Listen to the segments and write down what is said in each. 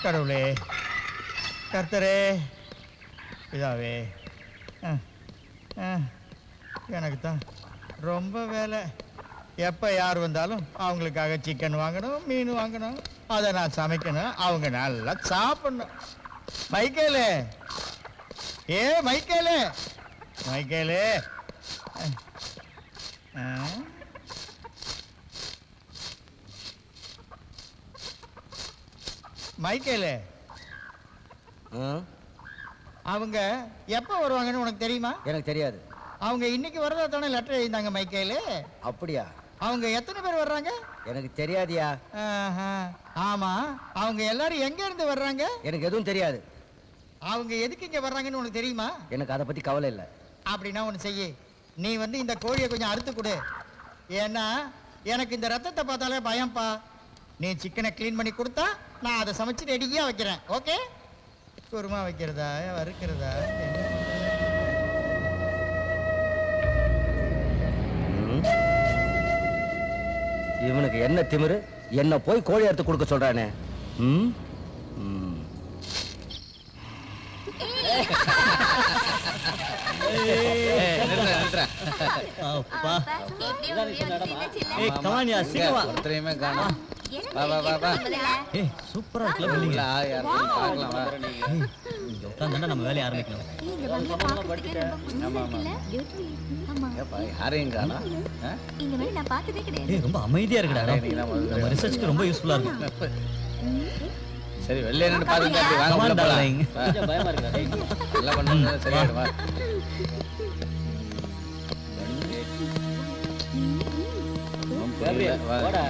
கடவுளே, கர்த்தரே, இதாவே எனக்கு தான் ரொம்ப வேலை. எப்போ யார் வந்தாலும் அவங்களுக்காக சிக்கன் வாங்கணும், மீன் வாங்கணும், அதை நான் சமைக்கணும், அவங்க நல்லா சாப்பிடணும். மைக்கேலு, ஏ மைக்கேலு, மைக்கேலு, மைக்கேலு, அவங்க எப்போ வருவாங்கன்னு உனக்கு தெரியுமா? எனக்கு தெரியாது. அவங்க இன்னைக்கு வரதா தானே லெட்டர் எழுதினாங்க மைக்கேலு. அப்படியா? அவங்க எத்தனை பேர் வர்றாங்க? எனக்கு தெரியாதியா. ஆமா, அவங்க எல்லாரும் எங்க இருந்து வர்றாங்க? எனக்கு எதுவும் தெரியாது. அவங்க எதுக்கு இங்க வர்றாங்கன்னு உனக்கு தெரியுமா? எனக்கு அதை பத்தி கவலை இல்லை. அப்படின்னா ஒன்று செய்ய, நீ வந்து இந்த கோழியை கொஞ்சம் அறுத்து கொடு. ஏன்னா எனக்கு இந்த ரத்தத்தை பார்த்தாலே பயம்பா. நீ சிக்கனை க்ளீன் பண்ணி கொடுத்தா நான் அதை சமைச்சு ரெடியாக வைக்கிறேன். ஓகே? குருமா வைக்கிறதா வறுக்கிறதா? இவனுக்கு என்ன திமிரு? என்ன போய் கோழி அறுத்து கொடுக்க சொல்றானே. சூப்பரா இருக்குல்ல. நம்ம வேலையை ஆரம்பிக்கலாம். ரொம்ப அமைதியா இருக்குடா. நம்ம ரிசர்ச்க்கு ரொம்ப யூஸ்ஃபுல்லா இருக்கும். சரி, வெளில என்ன பாருங்க. வாங்க போலாம். கொஞ்சம் பயமா இருக்குடா. நல்லா பண்ணுங்க, சரியாடுவா. வாடா.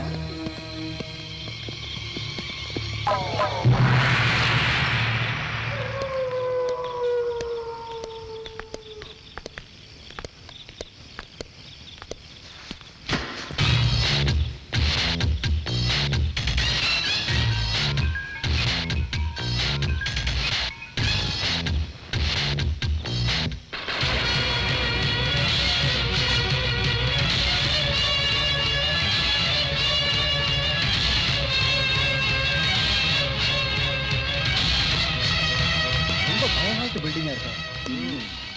பில்டிங்கா இருக்கு.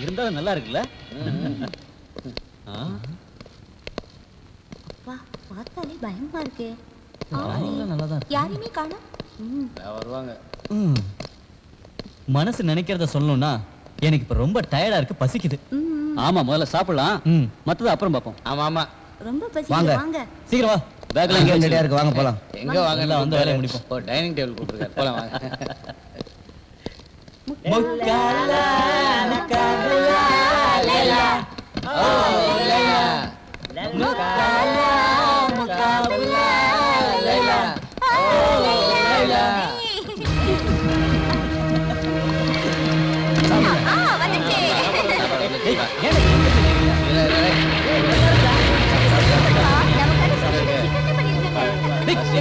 இருந்தாலும் நல்லா இருக்குல்ல. அப்பா, பார்த்தாலே பயமா இருக்கே. நல்லா தான் இருக்கு. யாரையுமே காணோம். வருவாங்க. மனசு நினைக்கிறத சொல்லணும்னா எனக்கு இப்ப ரொம்ப டயர்டா இருக்கு, பசிக்குது. ஆமா, முதல்ல சாப்பிடலாம், மத்தது அப்புறம் பாப்போம். ஆமா ஆமா, ரொம்ப பசிக்குது. வாங்க சீக்கிரம் வா. பேக்ல எங்க ரெடியா இருக்கு, வாங்க போலாம். எங்க வாங்க, வந்து வேலையை முடிப்போம். ஓ, டைனிங் டேபிள் போட்டுருக்காரு, போலாம் வாங்க. முக்காலா முக்காலா லேலா, ஓ லேலா, முக்காலா முக்காலா லேலா, ஓ லேலா. வந்துச்சு.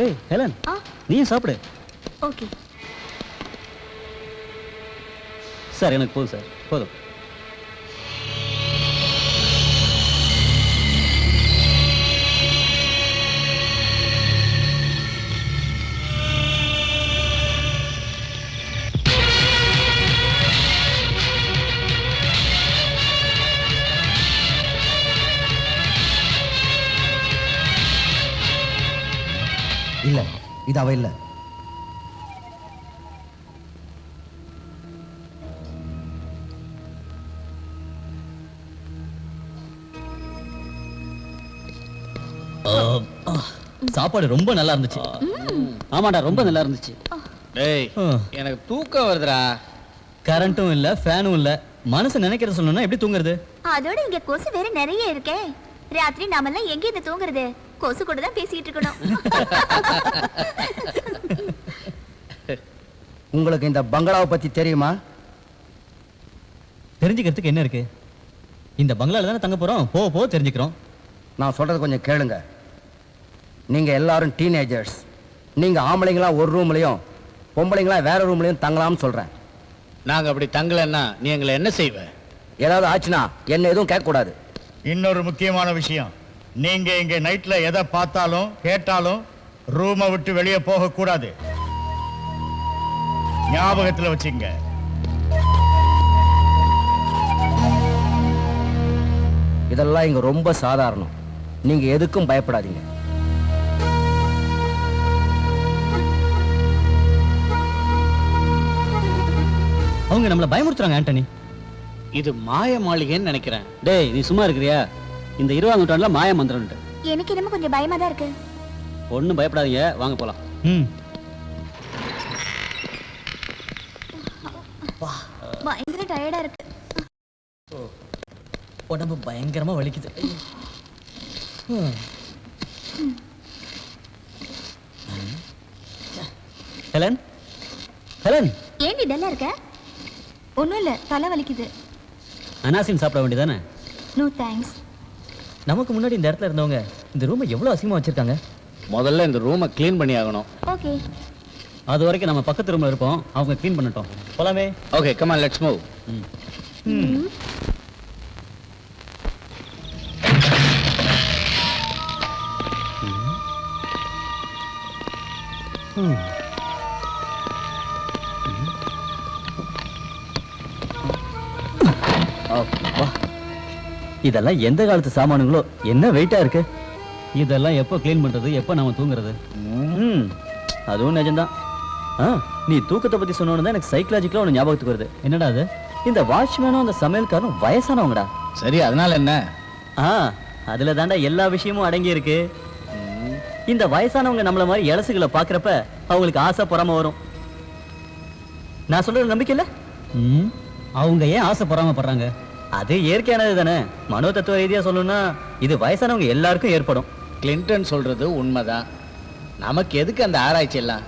ஏய் ஹெலன், நீயும் சாப்பிடு. ஓகே சார், எனக்கு போதும் சார், போதும். இல்ல, இது அவ இல்ல. சாப்பாடு ரொம்ப நல்லா இருந்துச்சு. ஆமாடா, ரொம்ப நல்லா இருந்துச்சு. டேய், எனக்கு தூக்கம் வருதுடா. கரண்ட்டும் இல்ல, ஃபேனும் இல்ல. மனசு நினைக்கிறத சொல்லணும்னா எப்படி தூங்குறது? அதோட இங்க கொசு வேற நிறைய இருக்கே. ராத்திரி நாமெல்லாம் எங்க இருந்து தூங்குறது? கொசு கூட தான் பேசிட்டு இருக்கணும். உங்களுக்கு இந்த பங்களாவை பத்தி தெரியுமா? தெரிஞ்சுக்கிறதுக்கு என்ன இருக்கு? இந்த பங்களால தானே தங்க போறோம், போ தெரிஞ்சுக்கிறோம். நான் சொல்றது கொஞ்சம் கேளுங்க. நீங்க எல்லாரும் டீனேஜர்ஸ். நீங்க ஆம்பளைங்களா ஒரு ரூம்லயும், பொம்பளைங்களா வேற ரூம்லயும் தங்கலாம்னு சொல்றேன். நாங்க அப்படி தங்கலன்னா நீ எங்களை என்ன செய்வ? ஏதாவது ஆச்சுன்னா என்ன எதுவும் கேட்க கூடாது. இன்னொரு முக்கியமான விஷயம், நீங்க இங்க நைட்ல எதை பார்த்தாலும் கேட்டாலும் ரூமை விட்டு வெளியே போக கூடாது. ஞாபகத்துல வச்சுங்க. இதெல்லாம் இங்க ரொம்ப சாதாரணம். நீங்க எதுக்கும் பயப்படாதீங்க. அவங்க நம்மள பயமுறுத்துறாங்க ஆண்டனி. இது மாய மாளிகைன்னு நினைக்கிறேன். டேய் நீ சும்மா இருக்கிறியா? இந்த 20ஆம் நூற்றாண்டுல மாய மந்திரம்ட்டு. எனக்கு என்னமோ கொஞ்சம் பயமா தான் இருக்கு. ஒண்ணும் பயப்படாதீங்க, வாங்க போலாம். பயங்கர டயர்டா இருக்கு. உடம்பு பயங்கரமா வலிக்குது. ஹெலன், ஹெலன், ஏன் டல்லா இருக்க? ஒண்ணும் இல்ல, தலை வலிக்குது. அனாசின் சாப்பிட வேண்டியதானே? No thanks. நமக்கு முன்னாடி இந்த இடத்துல இருந்தவங்க இந்த ரூமை எவ்வளவு அசிங்கமா வச்சிருக்காங்க. முதல்ல இந்த ரூமை க்ளீன் பண்ணி ஆகணும். ஓகே. அது வரைக்கும் நம்ம பக்கத்து ரூம்ல இருப்போம், அவங்க க்ளீன் பண்ணட்டும். போலாமே. Okay, come on, let's move. இதெல்லாம் எந்த காலத்து சாமானுங்களோ, என்ன வெயிட்டா இருக்கு. இதெல்லாம் எப்போ க்ளீன் பண்றது, எப்போ நாம தூங்குறது? அதுவும் நிஜம்தான். நீ தூக்கத்தை பத்தி சொன்னோன்னு எனக்கு சைக்கலாஜிக்கலா ஒன்று ஞாபகத்துக்கு வருது. என்னடா அது? இந்த வாட்ச்மேனும் அந்த சமையல்காரனும் வயசானவங்கடா. சரி, அதனால என்ன? அதுல தாண்டா எல்லா விஷயமும் அடங்கி இருக்கு. இந்த வயசானவங்க நம்மள மாதிரி இலசுகளை பாக்குறப்ப அவங்களுக்கு ஆசை பொறாம வரும். நான் சொல்றது நம்பிக்கை இல்ல? அவங்க ஏன் ஆசை பொறாமப்படுறாங்க? அது இயற்கையானது தானே. மனோ தத்துவ ரீதியா சொல்லணும்னா இது வயசானவங்க எல்லாருக்கும் ஏற்படும். கிளின்டன் சொல்றது உண்மைதான். நமக்கு எதுக்கு அந்த ஆராய்ச்சி எல்லாம்?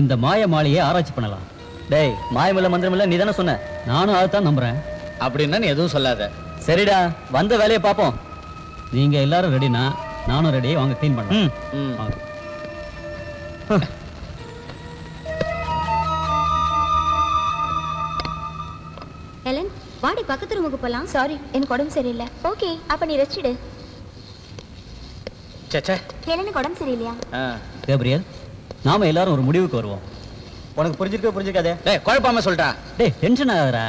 இந்த மாய மாளிகையை ஆராய்ச்சி பண்ணலாம். டேய், மாயமில்ல மந்திரமில்ல நீ தானே சொன்ன. நானும் அதைத்தான் நம்புறேன். அப்படின்னா நீ எதுவும் சொல்லாத. சரிடா, வந்த வேலையை பார்ப்போம். நீங்க எல்லாரும் ரெடினா நானும் ரெடி. வாங்க க்ளீன் பண்ணலாம். ஹெலன், வாடி பக்கத்து ரூமுக்கு போலாம். சாரி, எனக்கு உடம்பு சரியில்லை. ஓகே, அப்ப நீ ரெஸ்ட் எடு. சச்சே, ஹெலனுக்கு உடம்பு சரியில்லையா? கேப்ரியல், நாம எல்லாரும் ஒரு முடிவுக்கு வருவோம். உனக்கு புரிஞ்சிருக்காதே? டேய், குழப்பாம சொல்லிட்டா. டேய், டென்ஷன் ஆகாதடா.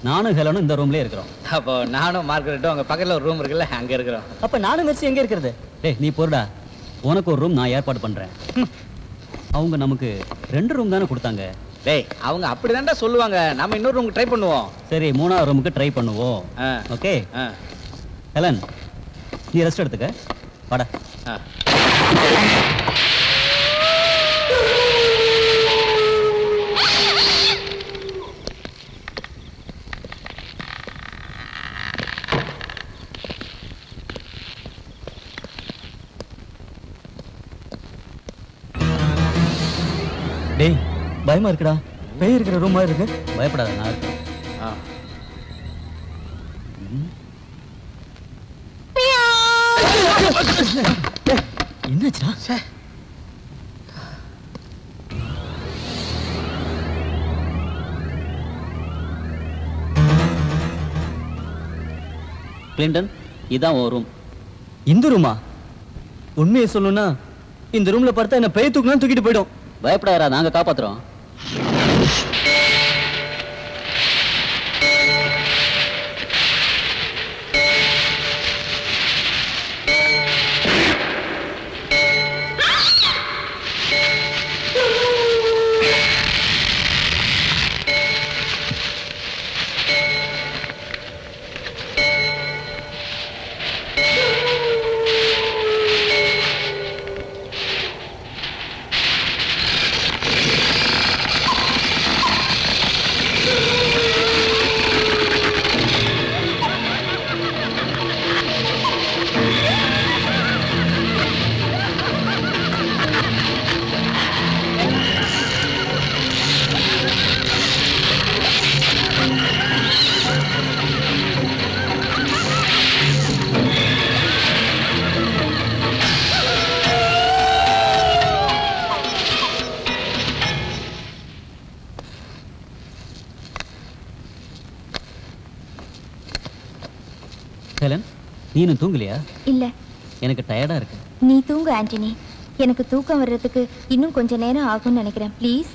நானும் ஹெலனும் இந்த ரூம்லயே இருக்கிறோம். அப்போ நானும் மார்கரெட்டும் அங்க பக்கத்துல ஒரு ரூம் இருக்குல்ல, அங்க இருக்கிறோம். அப்ப நானும் மெர்சி எங்க இருக்கிறது? டேய், நீ போறடா. உனக்கு ஒரு ரூம் நான் ஏற்பாடு பண்றேன். அவங்க நமக்கு 2 ரூம் தானே கொடுத்தாங்க. டேய், அவங்க அப்படிதான்டா சொல்லுவாங்க. நாம இன்னொரு ரூமுக்கு ட்ரை பண்ணுவோம். சரி, 3ஆவது ரூமுக்கு ட்ரை பண்ணுவோம். ஓகே. ஹெலன், நீ ரெஸ்ட் எடுத்துக்க. வாடா. டேய், பயமா இருக்குடா. பேய் இருக்கிற ரூம் மாதிரி இருக்கு. பயப்படாத, நான் இருக்கேன். என்னாச்சுடா? கிளின்டன், இதான் ஒரு ரூம். இந்த ரூமா? உண்மையை சொல்லணும்னா இந்த ரூம்ல பார்த்தா என்ன பேய் தூக்கணும் தூக்கிட்டு போயிடும். பயப்படாதா, நாங்க காப்பாத்துறோம். ஹெலன் நீனும் தூங்கலையா? இல்ல, எனக்கு டயர்டா இருக்கு. நீ தூங்கு ஆண்டனி. எனக்கு தூக்கம் வர்றதுக்கு இன்னும் கொஞ்ச நேரம் ஆகும்னு நினைக்கிறேன். ப்ளீஸ்.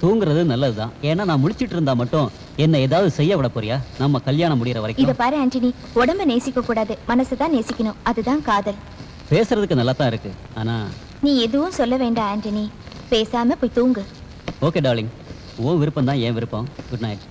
தூங்குறது நல்லதுதான். ஏன்னா நான் முழிச்சிட்டு இருந்தா மட்டும் என்ன ஏதாவது செய்ய விட போறியா? நம்ம கல்யாணம் முடியற இத வரைக்கும். பாரு ஆண்டனி, உடம்ப நேசிக்க கூடாது, மனசை நேசிக்கணும். அதுதான் காதல். பேசுறதுக்கு நல்லா தான் இருக்கு. ஆனா நீ எதுவும் சொல்ல வேண்டாம் ஆண்டனி. பேசாம போய் தூங்கு. ஓகே டார்லிங், உன் விருப்பம் தான் என் விருப்பம். Good night.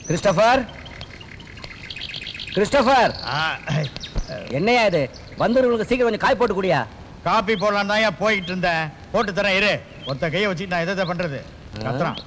கிறிஸ்டோபர், கிறிஸ்டோபர், என்னையா இது? வந்தவர்களுக்கு சீக்கிரம் கொஞ்சம் காய் போட்டு குடியா. காப்பி போடலாம் தான் போயிட்டு இருந்தேன். போட்டு தரேன் இரு. ஒத்த கையை வச்சு நான் எதை பண்றது? கத்துறான்.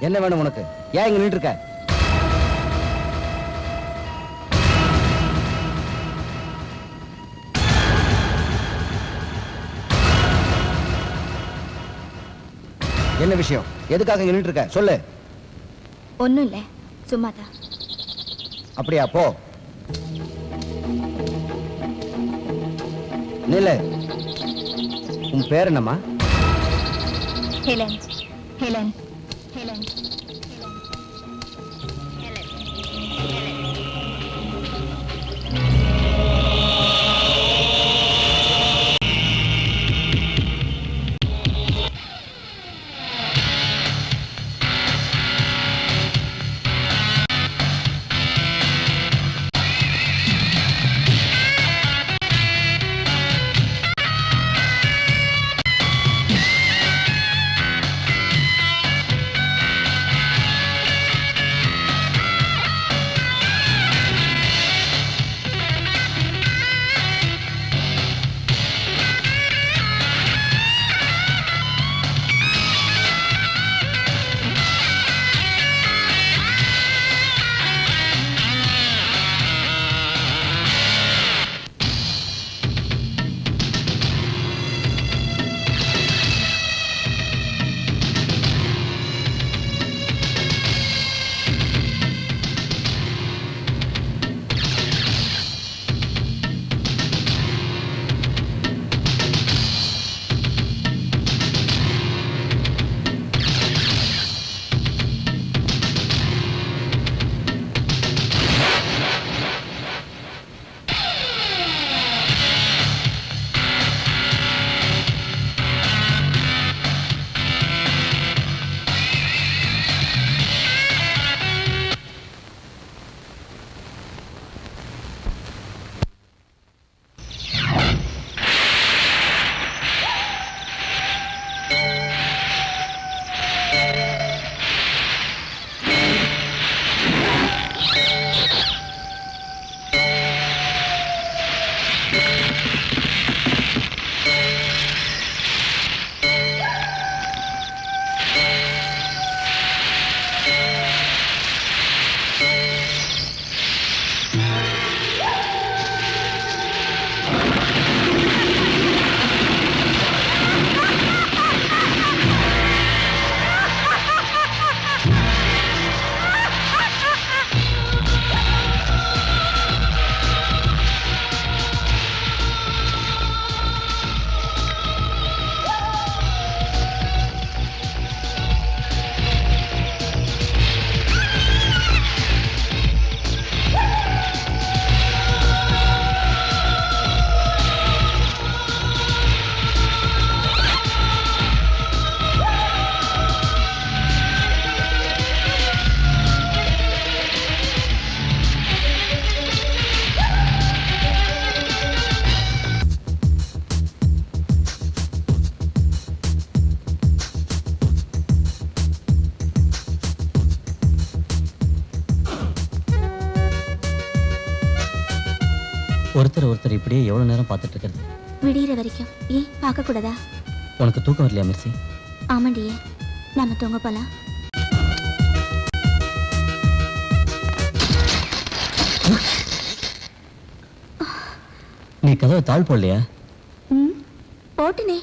என்ன வேணும் உனக்கு? ஏன் இங்க நின்று இருக்க? என்ன விஷயம்? எதுக்காக இங்க நின்று இருக்க? சொல்லு. ஒண்ணும் இல்ல, சும்மாதான். அப்படியா? போ. நில்லு. உன் பேர் என்னம்மா? ஹெலன். ஹெலன். ஹெலன். ஒருத்தர் இப்படியே எவ்வளவு நேரம் பார்த்துட்டு இருக்கிறது? விடிகிற வரைக்கும். ஏன் பார்க்க கூடாதா? உனக்கு தூக்கம் வரலையா மெர்சி? ஆமாண்டியே, நாம தூங்க போலாம். நீ கதவை தாழ் போடலையா? ம், போட்டுனே.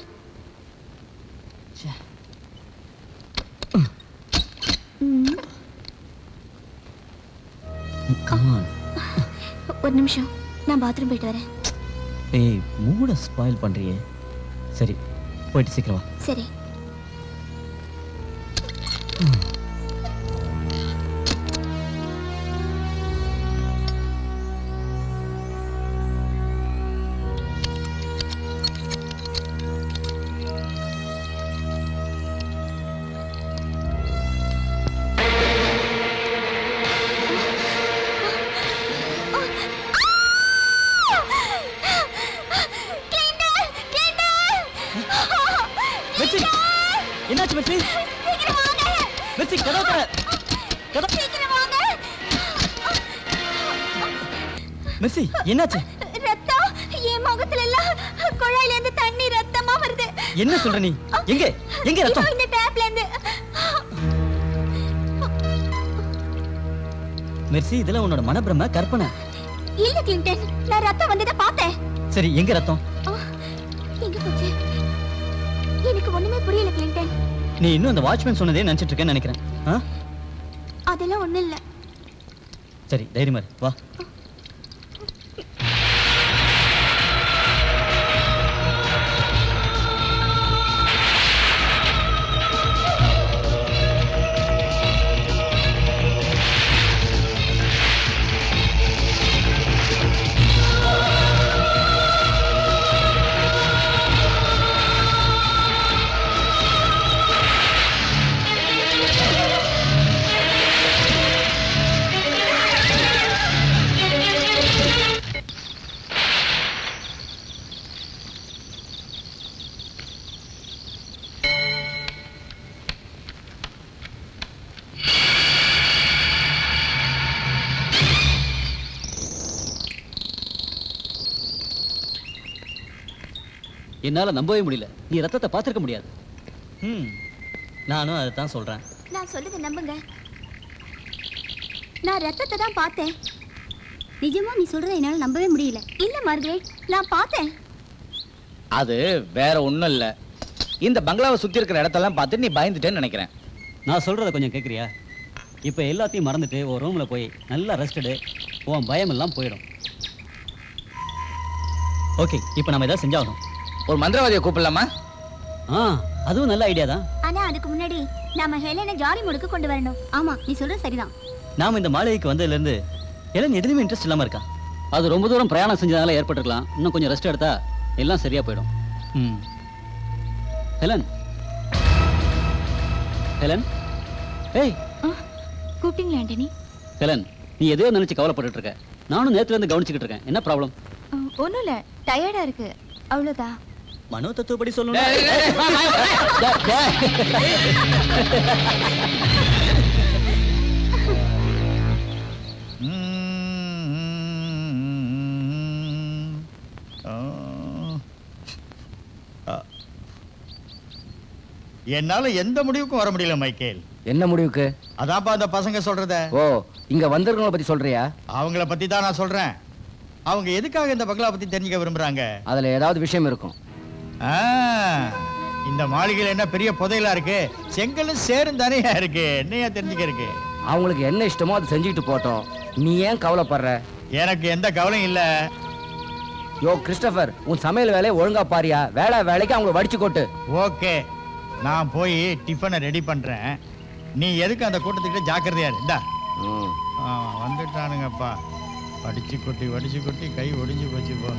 ம், Come on. ஒரு நிமிஷம், நான் பாத்ரூம் போயிட்டு வரேன். ஏய், மூட ஸ்பாயில் பண்றியே. சரி, போயிட்டு சீக்கிரம் வா. சரி. மெர்சி, என்னாச்சு மெர்சி? சீக்கிரம் வாங்க. மெர்சி, கதவை தர. கதவை. சீக்கிரம் வாங்க. மெர்சி, என்னாச்சு? ரத்தம் என் முகத்துல எல்லாம் குழாயில இருந்து தண்ணி ரத்தமா வருது. என்ன சொல்ற நீ? எங்க எங்க ரத்தம்? இதோ இந்த டேப்ல இருந்து. மெர்சி, இதெல்லாம் உன்னோட மனப்பிரம, கற்பனை. இல்ல கிளின்டன், நான் ரத்தம் வந்ததை பார்த்தேன். சரி, எங்க ரத்தம்? எங்க போச்சு? எனக்கு ஒண்ணுமே புரியல கிளின்டன். நீ இன்னும் அந்த வாட்ச்மேன் சொன்னதே நினைச்சிட்டு இருக்கேன்னு நினைக்கிறேன். ஆ? அதெல்லாம் ஒண்ணு இல்ல. சரி, தைரியமா இரு, வா. என்னால நம்பவே முடியல. நீ ரத்தத்தை பார்த்திருக்க முடியாது. நானும் அதை தான் சொல்றேன். நான் சொல்றதை நம்புங்க. நான் ரத்தத்தை தான் பார்த்தேன். நிஜமா நீ சொல்றதை என்னால நம்பவே முடியல. இல்ல மார்கரெட், நான் பார்த்தேன். அது வேற ஒண்ணும் இல்ல. இந்த பங்களாவை சுத்தி இருக்கிற இடத்தெல்லாம் பார்த்து நீ பயந்துட்டேன்னு நினைக்கிறேன். நான் சொல்றத கொஞ்சம் கேட்குறியா? இப்போ எல்லாத்தையும் மறந்துட்டு ஒரு ரூம்ல போய் நல்லா ரெஸ்டடு. உன் பயம் எல்லாம் போயிடும். ஓகே, இப்போ நம்ம ஏதாவது செஞ்சாகணும். ஒரு மந்திரவாதியை கூப்பிடலாமா? அதுவும் நல்ல ஐடியா தான். ஆனா அதுக்கு முன்னாடி நாம ஹெலனை ஜாரி முடுக்கு கொண்டு வரணும். ஆமா, நீ சொல்றது சரிதான். நாம இந்த மாளிகைக்கு வந்ததுல இருந்து எல்லாம் எதுலயுமே இன்ட்ரெஸ்ட் இல்லாம இருக்கா. அது ரொம்ப தூரம் பிரயாணம் செஞ்சதால ஏற்பட்டிருக்கலாம். இன்னும் கொஞ்சம் ரெஸ்ட் எடுத்தா எல்லாம் சரியா போயிடும். ஹெலன், ஹெலன், ஏய் கூப்பிட்டீங்களா ஆண்டனி? ஹெலன், நீ எதையோ நினைச்சு கவலைப்பட்டுட்டு இருக்க. நானும் நேத்துல இருந்து கவனிச்சுக்கிட்டு இருக்கேன். என்ன ப்ராப்ளம்? ஒண்ணும் இல்ல, டயர்டா இருக்கு, அவ்வளவுதான். மனோ தத்துவப்படி சொல்லணும். என்னால எந்த முடிவுக்கும் வர முடியல மைக்கேல். என்ன முடிவுக்கு? அதான்ப்பா அந்த பசங்க சொல்றத. ஓ, இங்க வந்திருக்கவங்கள பத்தி சொல்றியா? அவங்கள பத்தி தான் நான் சொல்றேன். அவங்க எதுக்காக இந்த பங்களா பத்தி தெரிஞ்சுக்க விரும்புறாங்க? அதுல ஏதாவது விஷயம் இருக்கும். இந்த மாளிகையில என்ன பெரிய புதையலா இருக்கு? செங்கலும் சேரும் தானே இருக்கு. என்னையா தெரிஞ்சுக்க இருக்கு? அவங்களுக்கு என்ன இஷ்டமோ அது செஞ்சுக்கிட்டு போட்டோம். நீ ஏன் கவலைப்படுற? எனக்கு எந்த கவலையும் இல்ல. யோ கிறிஸ்டபர், உன் சமையல் வேலையை ஒழுங்கா பாரியா. வேலைக்கு அவங்களை வடிச்சு கொட்டு. ஓகே, நான் போய் டிஃபனை ரெடி பண்றேன். நீ எதுக்கு அந்த கூட்டத்துக்கிட்ட ஜாக்கிரதையா இருந்தா? வந்துட்டானுங்கப்பா. வடிச்சு கொட்டி கை ஒடிஞ்சு போச்சு போ.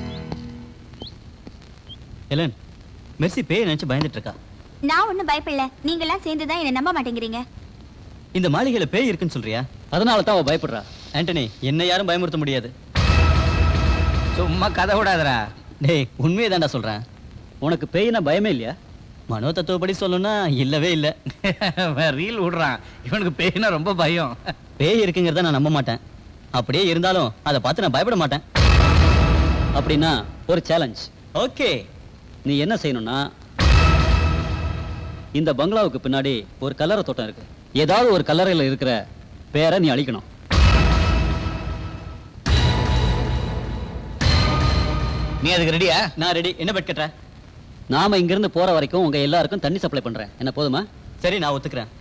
ஹெலன், மெர்சி பேய் நினைச்சு பயந்துட்டு இருக்கா. நான் ஒண்ணும் பயப்படல. நீங்க எல்லாம் சேர்ந்துதான் என்ன நம்ப மாட்டேங்கிறீங்க. இந்த மாளிகையில பேய் இருக்குன்னு சொல்றியா? அதனால தான் அவ பயப்படுறா. ஆண்டனி, என்ன யாரும் பயமுறுத்த முடியாது. சும்மா கதை விடாதடா. டேய், உண்மையை தான்டா சொல்றேன். உனக்கு பேய்னா பயமே இல்லையா? மனோ தத்துவப்படி சொல்லணும்னா இல்லவே இல்லை. ரீல் விடுறான். இவனுக்கு பேய்னா ரொம்ப பயம். பேய் இருக்குங்கிறத நான் நம்ப மாட்டேன். அப்படியே இருந்தாலும் அதை பார்த்து நான் பயப்பட மாட்டேன். அப்படின்னா ஒரு சேலஞ்ச். ஓகே, நீ என்ன செய்யணும்னா இந்த பங்களாவுக்கு பின்னாடி ஒரு கல்லறை தோட்டம் இருக்கு. ஏதாவது ஒரு கல்லறையில் இருக்கிற பேரை நீ அழிக்கணும். நீ அதுக்கு ரெடியா? நான் ரெடி. என்ன பெட் கட்டுற? நாம இங்கிருந்து போற வரைக்கும் உங்க எல்லாருக்கும் தண்ணி சப்ளை பண்றேன். என்ன போதுமா? சரி, நான் ஒத்துக்கிறேன்.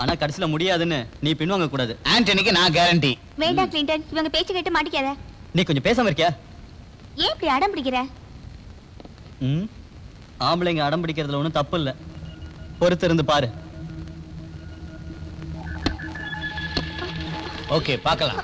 ஆனா கடைசியில முடியாதுன்னு நீ பின்வாங்க கூடாது. ஆண்டனிக்கு நான் கேரண்டி. வேண்டாம் கிளின்டன், இவங்க பேச்சு கேட்டு மாட்டிக்காத. நீ கொஞ்சம் பேசாம இருக்கியா? ஏன் இப்படி அடம் பிடிக்கிற? ஆம்பளைங்க அடம் பிடிக்கிறதுல ஒன்றும் தப்பு இல்லை. பொறுத்து இருந்து பாரு. ஓகே, பார்க்கலாம்.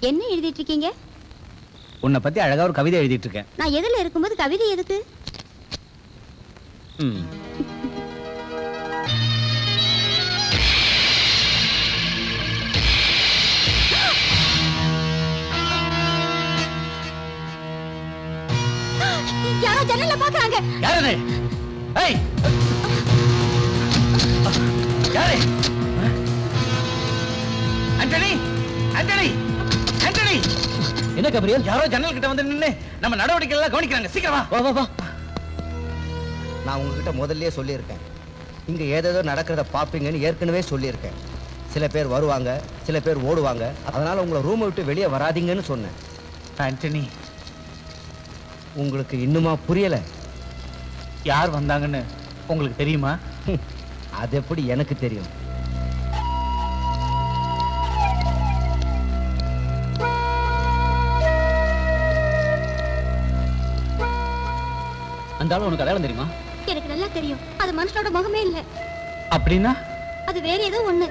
என்ன எழுதிட்டு இருக்கீங்க? உன்னை பத்தி அழகா ஒரு கவிதை எழுதிட்டு இருக்கேன். நான் எதிரில் இருக்கும்போது கவிதை எதுக்கு? யாரோ ஜன்னல்ல பாக்குறாங்க. யாரு? ஏய், யாரு? ஆண்டனி, ஆண்டனி, ஆண்டனி! என்ன கபிரியல்? யாரோ ஜன்னல் கிட்ட வந்து நின்னு நம்ம நடவடிக்கை எல்லாம் கவனிக்கிறாங்க. சீக்கிரமா வா வா வா. நான் உங்ககிட்ட முதல்லயே சொல்லியிருக்கேன், இங்க ஏதேதோ நடக்கிறத பாப்பீங்கன்னு ஏற்கனவே சொல்லியிருக்கேன். சில பேர் வருவாங்க, சில பேர் ஓடுவாங்க. அதனால உங்களை ரூமை விட்டு வெளியே வராதீங்கன்னு சொன்னேன். ஆண்டனி, உங்களுக்கு இன்னுமா புரியல? யார் வந்தாங்கன்னு உங்களுக்கு தெரியுமா? அது எப்படி எனக்கு தெரியும்? அந்த ஆளு உனக்கு அடையாளம் தெரியுமா? எனக்கு நல்லா தெரியும். அது மனுஷனோட முகமே இல்ல. அப்படின்னா அது வேற ஏதோ ஒண்ணு.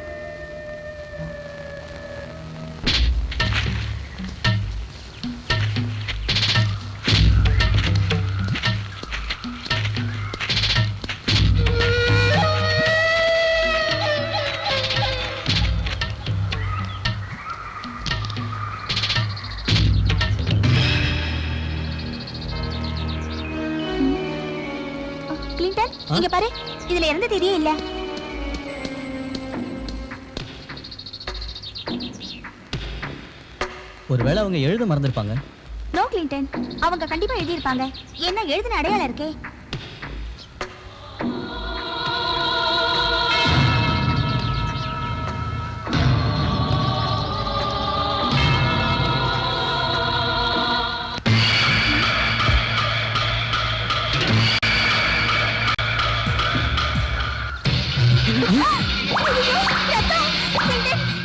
கிளின்டன், இங்க பாரு. இதுல எந்த தேதியே இல்ல. ஒருவேளை அவங்க எழுத மறந்துருப்பாங்க. நோ கிளின்டன், அவங்க கண்டிப்பா எழுதியிருப்பாங்க. என்ன எழுதின அடையாளம் இருக்கே.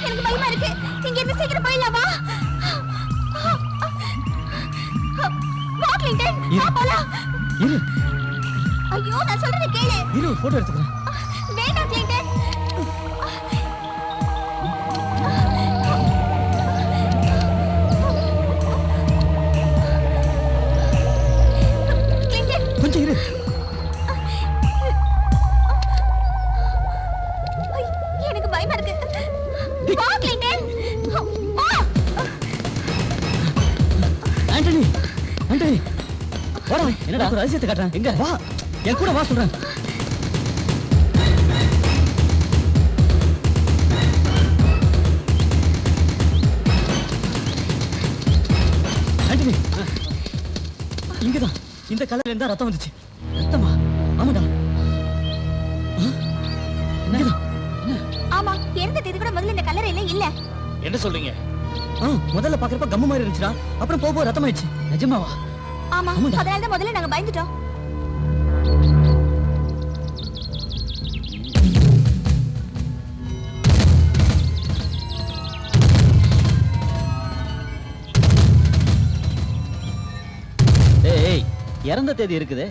எனக்கு பயமா இருக்கு. இங்க இருந்து சீக்கிரம் போயிடலாம். வா கிளின்டன், வா போலாம். இரு ஐயோ, நான் சொல்றத கேளு. இரு, ஒரு போட்டோ எடுத்துக்கிறேன். வேண்டாம் கிளின்டன். கிளின்டன், கொஞ்சம் இரு. என்னடா ஒரு ரகசியத்தை காட்டுறேன். எங்க வா, என் கூட வா சொல்றேன். ஆண்டனி, இங்கதான் இந்த கலர்ல இருந்தா ரத்தம் வந்துச்சு. ரத்தமா? ஆமாடா. இங்கதான். ஆமா, இறந்த தேதி கூட முதல்ல இந்த கல்லறையில இல்ல. என்ன சொல்றீங்க? முதல்ல பாக்குறப்ப கம்மு மாதிரி இருந்துச்சுடா, அப்புறம் போக போக ரத்தம் ஆயிடுச்சு. நிஜமாவா? ஆமா, ஆமாடா. அதனாலதான் முதல்ல நாங்க பயந்துட்டோம். ஏய், இறந்த தேதி இருக்குது.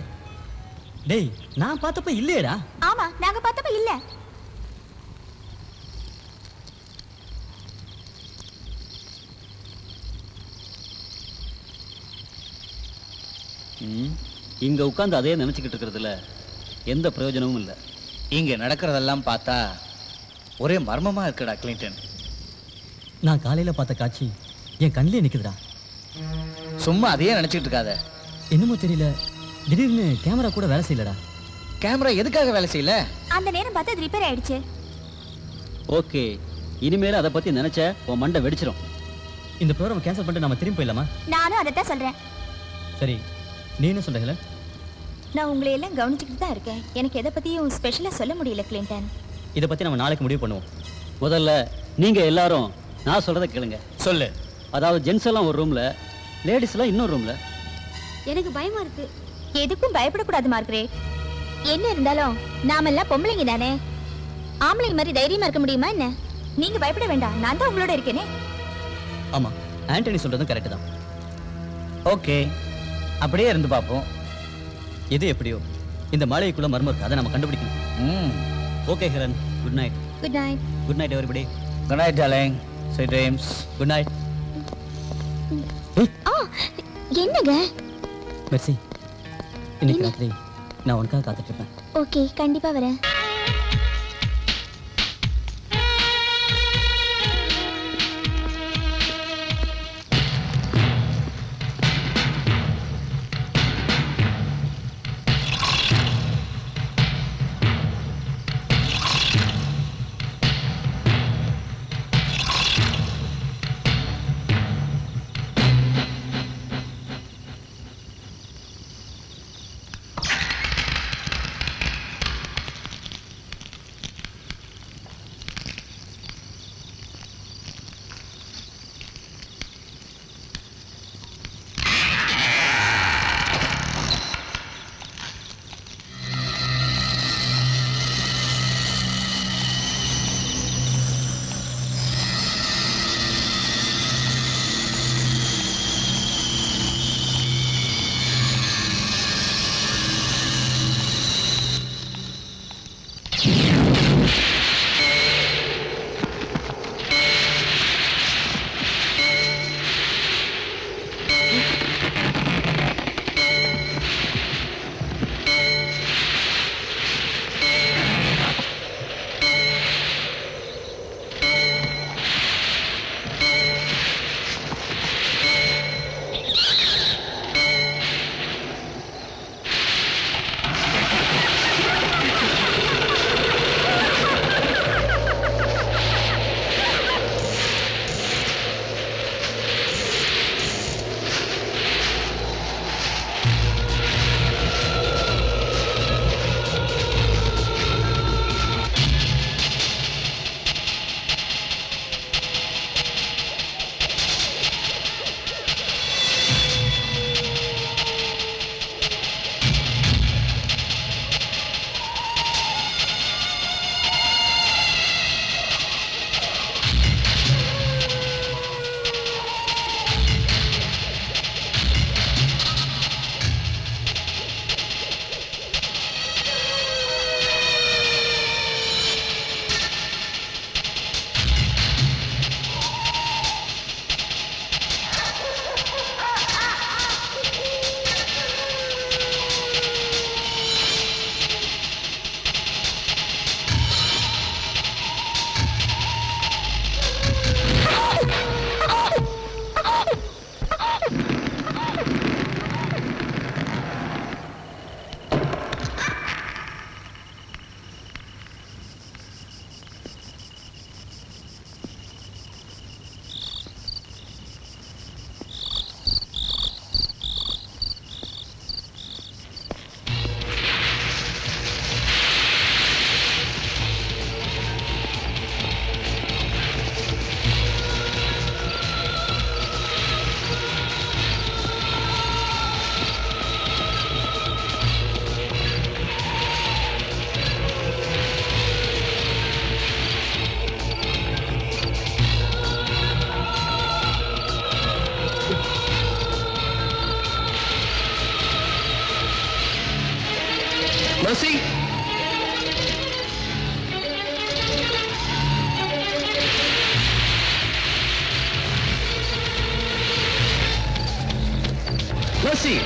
டேய், நான் பார்த்தப்ப இல்லையேடா. ஆமா, நாங்க பார்த்தப்ப இல்ல. இங்க உட்கார்ந்து அதே நினைச்சுக்கிட்டு இருக்கிறதுல எந்த பிரயோஜனமும் இல்லை. இங்க நடக்கிறதெல்லாம் பார்த்தா ஒரே மர்மமா இருக்குடா கிளின்டன். நான் காலையில பார்த்த காட்சி என் கண்ணிலே நிக்குதுடா. சும்மா அதையே நினைச்சிட்டு இருக்காத. என்னமோ தெரியல, திடீர்னு கேமரா கூட வேலை செய்யலடா. கேமரா எதுக்காக வேலை செய்யல? அந்த நேரம் பார்த்து அது ரிப்பேர் ஆயிடுச்சு. ஓகே, இனிமேல அதை பத்தி நினைச்ச உன் மண்டை வெடிச்சிடும். இந்த ப்ரோக்ராம் கேன்சல் பண்ணிட்டு நாம திரும்பி போயிடலாமா? நானும் அதைத்தான் சொல்றேன். சரி, நீ என்ன சொல்ற ஹெலன்? நான் உங்களை எல்லாம் கவனிச்சுக்கிட்டு தான் இருக்கேன். எனக்கு எதை பத்தியும் ஸ்பெஷலா சொல்ல முடியல கிளின்டன். இதை பத்தி நம்ம நாளைக்கு முடிவு பண்ணுவோம். முதல்ல நீங்க எல்லாரும் நான் சொல்றதை கேளுங்க. சொல்லு. அதாவது ஜென்ஸ் எல்லாம் ஒரு ரூம்ல, லேடிஸ் எல்லாம் இன்னொரு ரூம்ல. எனக்கு பயமா இருக்கு. எதுக்கும் பயப்படக்கூடாது மார்கரெட். என்ன இருந்தாலும் நாமெல்லாம் பொம்பளைங்க தானே. ஆம்பளைங்க மாதிரி தைரியமா இருக்க முடியுமா என்ன? நீங்க பயப்பட வேண்டாம், நான் தான் உங்களோட இருக்கேனே. ஆமா, ஆண்டனி சொல்றதும் கரெக்ட் தான். ஓகே, அப்படியே இருந்து பார்ப்போம். எது எப்படியோ இந்த மாளிகைக்குள்ள மர்மம் இருக்கு, அதை நம்ம கண்டுபிடிக்கணும். Okay Helen, good night. Good night. Good night everybody. Good night darling. Sweet dreams. Good night. என்னங்க? மெர்சி, இன்னைக்கு ராத்திரி நான் உனக்காக காத்துட்டு இருப்பேன். ஓகே, கண்டிப்பா வரேன். Mercy! Mercy!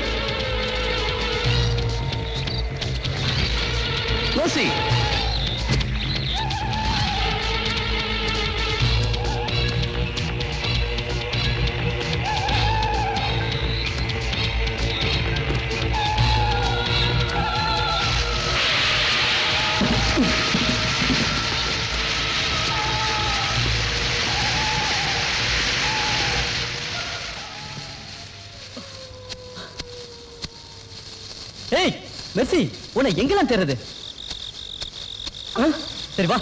Mercy! ஏய் மெர்சி உன்னை எங்கெல்லாம் தேடுறது சரி வா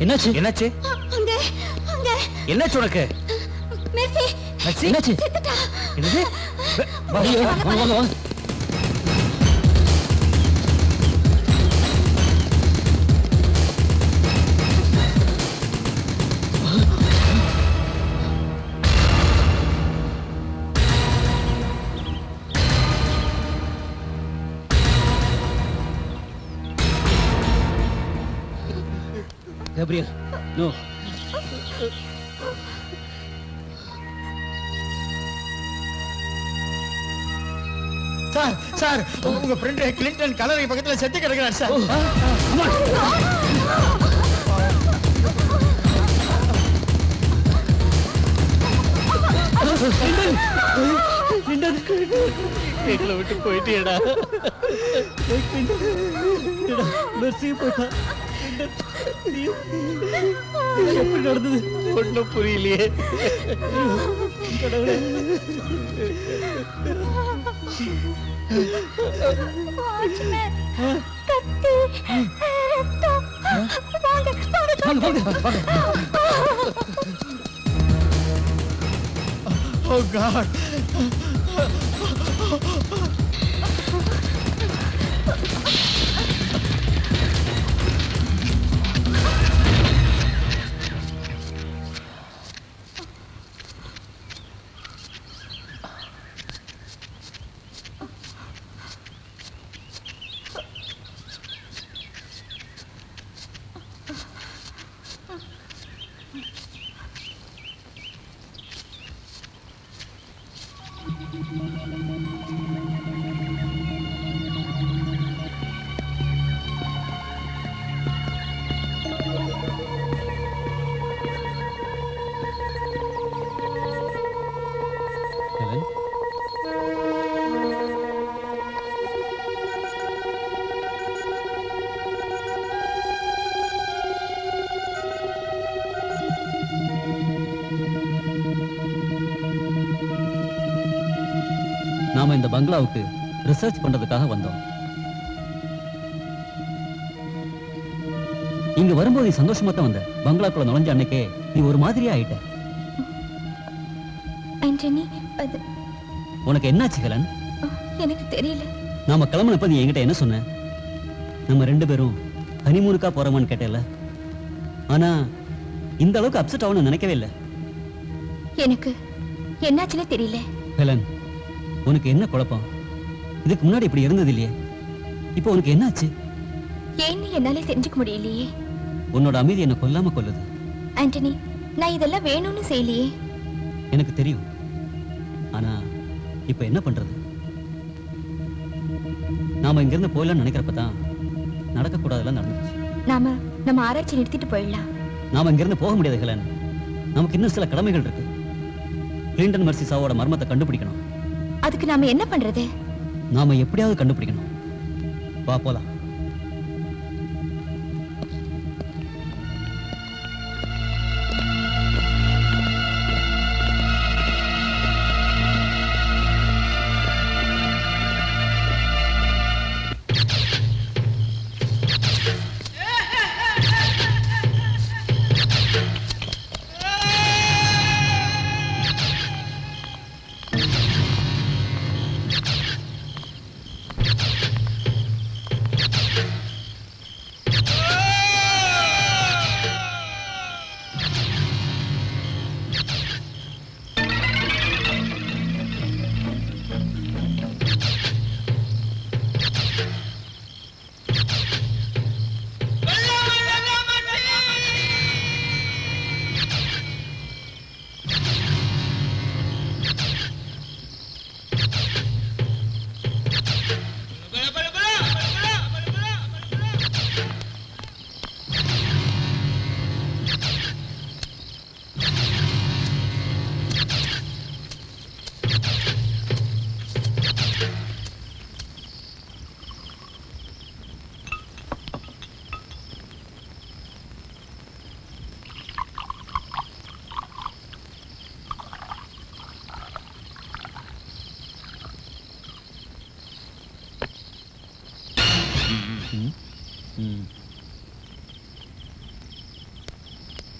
என்னாச்சு என்னாச்சு அங்க அங்க என்னாச்சு உனக்கு மெர்சி மெர்சி? என்னாச்சு செத்துட்டா. என்னது ஐயோ, வாங்க, வாங்க, வாங்க. Gabriel, no. சார் சார் உங்க ஃப்ரெண்ட் கிளின்டன் கலரை பக்கத்துல செத்து கிடக்குறார் சார். எங்களை விட்டு போயிட்டேடா. மெர்சி போயிட்டா. எப்படி நடந்தது ஒன்றும் புரியலையே. கடவுளே. கத்தி, ரத்தம். வாங்க. Oh God. நாம இந்த பங்களாவுக்கு ரிசர்ச் பண்றதுக்காக வந்தோம். இங்க வரும்போது நீ சந்தோஷமா தான் வந்த. பங்களாக்குள்ள நுழைஞ்ச அன்னைக்கே நீ ஒரு மாதிரியா ஆயிட்ட. ஆண்டனி, அது உனக்கு என்னாச்சு ஹெலன்? எனக்கு தெரியல. நாம கிளம்பினப்ப நீ என்கிட்ட என்ன சொன்ன? நம்ம 2 பேரும் ஹனிமூனுக்கா போறோமான்னு கேட்டேல. ஆனா இந்த அளவுக்கு அப்செட் ஆகணும்னு நினைக்கவே இல்லை. எனக்கு என்னாச்சுன்னே தெரியல. ஹெலன், உனக்கு என்ன குழப்பம்? இதுக்கு முன்னாடி இப்படி இருந்தது இல்லையே. இப்போ உனக்கு என்னாச்சு? ஏன்னு என்னாலே தெரிஞ்சுக்க முடியலையே. உன்னோட அமைதி என்ன கொல்லாம கொல்லுது. ஆண்டனி, நான் இதெல்லாம் வேணும்னு செய்யலையே. எனக்கு தெரியும். ஆனா இப்ப என்ன பண்றது? நாம இங்க இருந்து போயிடலாம்னு நினைக்கிறப்பதான் நடக்க கூடாதெல்லாம் நடந்துச்சு. நம்ம ஆராய்ச்சி நிறுத்திட்டு போயிடலாம். நாம இங்க இருந்து போக முடியாது ஹெலன். நமக்கு இன்னும் சில கடமைகள் இருக்கு. கிளின்டன் மெர்சி சாவோட மர்மத்தை கண்டுபிடிக்கணும். அதுக்கு நாம என்ன பண்றது? நாம எப்படியாவது கண்டுபிடிக்கணும். வா போலாம்.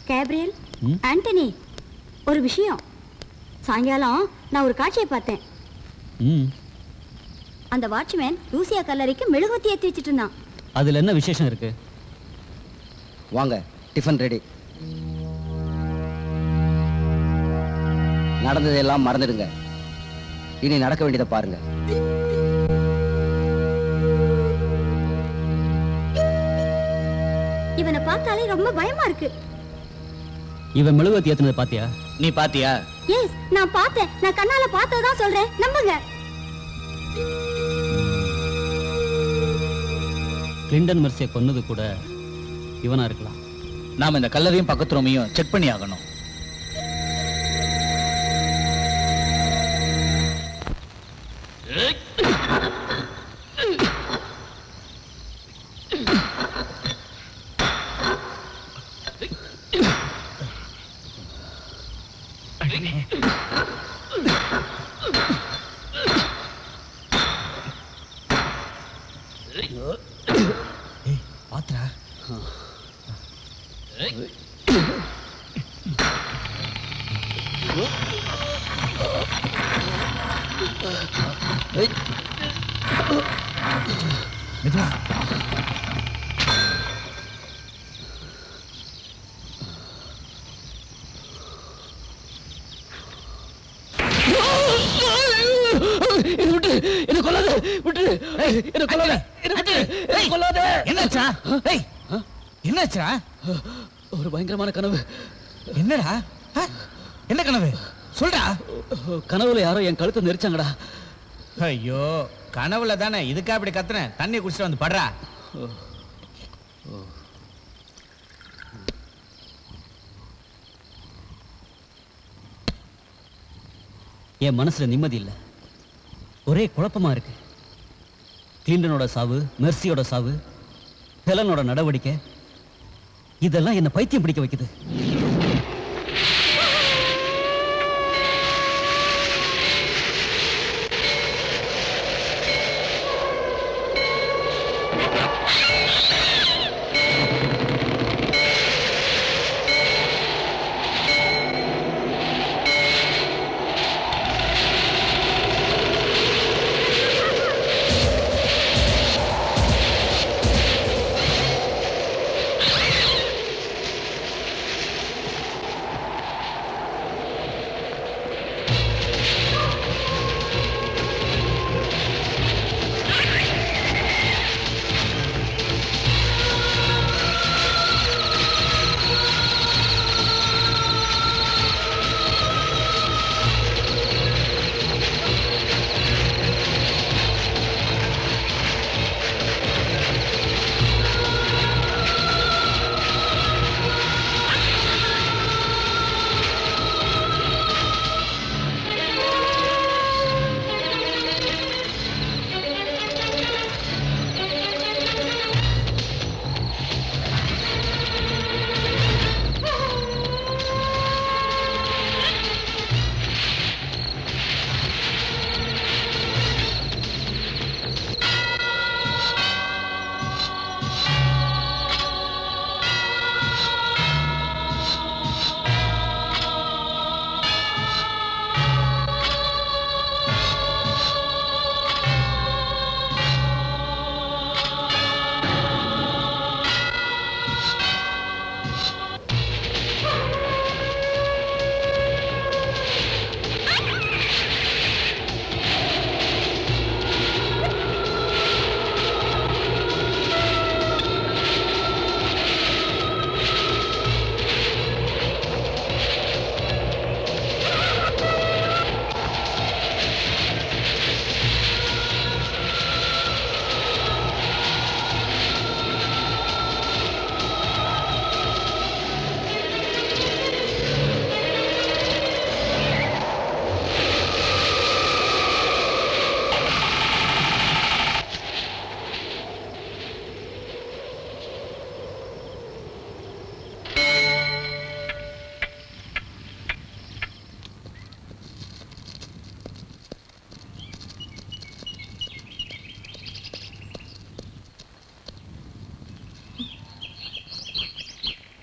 கேப்ரியல், ஆண்டனி, ஒரு விஷயம். சாயங்காலம் நான் ஒரு காட்சியை பார்த்தேன். அந்த வாட்ச்மேன் லூசியா கல்லறைக்கு மெழுகுவத்தி ஏற்றி வச்சுட்டு இருந்தான். அதுல என்ன விசேஷம் இருக்கு? வாங்க, டிஃபன் ரெடி. நடந்ததெல்லாம் மறந்துடுங்க. இனி நடக்க வேண்டியதை பாருங்க. இவனை பார்த்தாலே ரொம்ப பயமா இருக்கு. இவன் மெழுகுவத்தி ஏத்துனதை பாத்தியா? நீ பாத்தியா? எஸ், நான் பார்த்தேன். நான் கண்ணால பார்த்ததான் சொல்றேன், நம்புங்க. கிளின்டன் மெர்சியை கொன்னது கூட இவனா இருக்கலாம். நாம இந்த கல்லறையும் பக்கத்து ரூமையும் செக் பண்ணி ஆகணும். பாத்ரா மெதுவா. விட்டு என்ன கொல்லாத, விட்டு என்ன கொல்லாத, என்ன கொல்லாத. என்னாச்சா? ஏய், என்னாச்சா? ஒரு பயங்கரமான கனவு. என்னடா? என்ன கனவு சொல்றா? கனவுல யாரோ என் கழுத்தை நெரிச்சாங்கடா. ஐயோ, கனவுல தானே. இதுக்கா அப்படி கத்துறேன்? தண்ணி குடிச்சிட்டு வந்து படுறா. என் மனசுல நிம்மதி இல்லை, ஒரே குழப்பமா இருக்கு. கிளின்டனோட சாவு, மெர்சியோட சாவு, ஹெலனோட நடவடிக்கை, இதெல்லாம் என்ன பைத்தியம் பிடிக்க வைக்குது.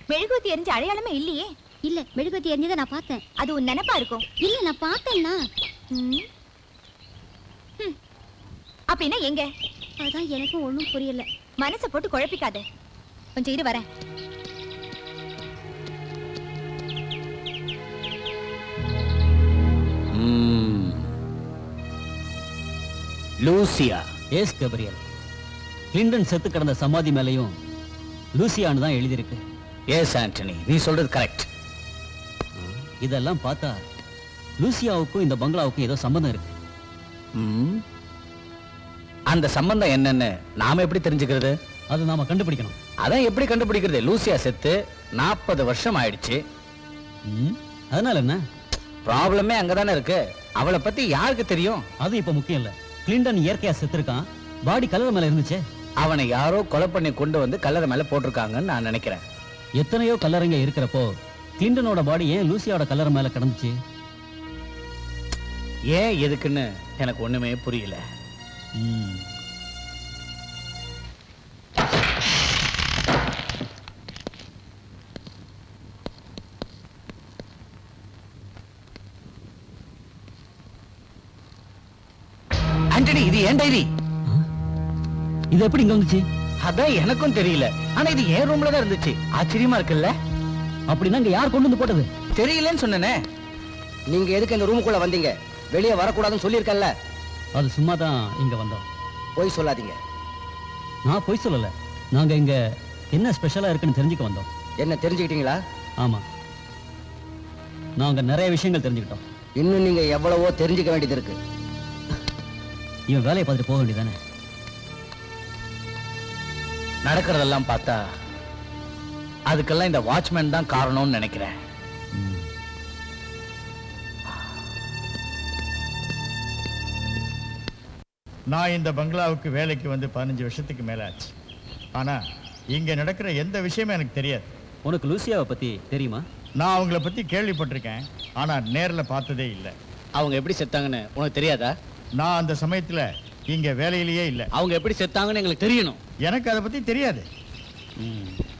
மெழுகுவத்தி எரிஞ்ச அடையாளமே இல்லையே. இல்ல, மெழுகுவத்தி எரிஞ்சதை நான் பார்த்தேன். அது உன் நினைப்பா இருக்கும். இல்ல, நான் பார்த்தேன்னா. அப்படின்னா எங்க? அதான் எனக்கும் ஒண்ணும் புரியல. மனசை போட்டு குழப்பிக்காத, கொஞ்சம் இரு வரேன். லூசியா. எஸ் கேப்ரியல், கிளின்டன் செத்து கிடந்த சமாதி மேலையும் லூசியான்னு தான் எழுதியிருக்கு. எஸ் ஆண்டனி, நீ சொல்றது கரெக்ட். இதெல்லாம் பார்த்தா லூசியாவுக்கும் இந்த பங்களாவுக்கும் ஏதோ சம்பந்தம் இருக்கு. அந்த சம்பந்தம் என்னன்னு நாம எப்படி தெரிஞ்சுக்கிறது? அது நாம கண்டுபிடிக்கணும். அதான் எப்படி கண்டுபிடிக்கிறது? லூசியா செத்து 40 வருஷம் ஆயிடுச்சு. அதனால என்ன? ப்ராப்ளமே அங்கதானே இருக்கு. அவளை பத்தி யாருக்கு தெரியும்? அது இப்ப முக்கியம் இல்ல. கிளின்டன் இயற்கையா செத்துருக்கான், பாடி கல்லறை மேல இருந்துச்சே. அவனை யாரோ கொலை பண்ணி கொண்டு வந்து கல்லறை மேல போட்டிருக்காங்கன்னு நான் நினைக்கிறேன். எத்தனையோ கல்லறைங்க இருக்கிறப்போ கிளின்டனோட பாடி ஏன் லூசியாவோட கல்லறை மேல கிடந்துச்சு? ஏன் எதுக்குன்னு எனக்கு ஒண்ணுமே புரியல. ஆண்டனி, இது ஏன் டைரி? இது எப்படி இங்க வந்துச்சு? அதான் எனக்கும் தெரியல. ஆனா இது என் ரூம்ல தான் இருந்துச்சு. ஆச்சரியமா இருக்குல்ல? அப்படின்னா இங்க யார் கொண்டு வந்து போட்டது? தெரியலன்னு சொன்னேனே. நீங்க எதுக்கு இந்த ரூமுக்குள்ள வந்தீங்க? வெளியே வரக்கூடாதுன்னு சொல்லியிருக்கேன்ல. அது சும்மா தான் இங்க வந்தோம். போய் சொல்லாதீங்க. நான் போய் சொல்லல. நாங்க இங்க என்ன ஸ்பெஷலா இருக்குன்னு தெரிஞ்சுக்க வந்தோம். என்ன தெரிஞ்சுக்கிட்டீங்களா? ஆமா, நாங்க நிறைய விஷயங்கள் தெரிஞ்சுக்கிட்டோம். இன்னும் நீங்க எவ்வளவோ தெரிஞ்சுக்க வேண்டியது இருக்கு. இவன் வேலையை பார்த்துட்டு போக வேண்டியதானே? நடக்கிறதெல்லாம் பார்த்தா அதுக்கெல்லாம் இந்த வாட்ச்மேன் தான் காரணம்னு நினைக்கிறேன். நான் இந்த பங்களாவுக்கு வேலைக்கு வந்து 15 வருஷத்துக்கு மேல ஆச்சு. ஆனா இங்க நடக்கிற எந்த விஷயமும் எனக்கு தெரியாது. உனக்கு லூசியாவை பத்தி தெரியுமா? நான் அவங்கள பத்தி கேள்விப்பட்டிருக்கேன், ஆனா நேர்ல பார்த்ததே இல்லை. அவங்க எப்படி செத்தாங்கன்னு உனக்கு தெரியாதா? நான் அந்த சமயத்துல இங்க வேலையிலேயே இல்லை. அவங்க எப்படி செத்தாங்கன்னு எங்களுக்கு தெரியணும். எனக்கு அதை பத்தி தெரியாது.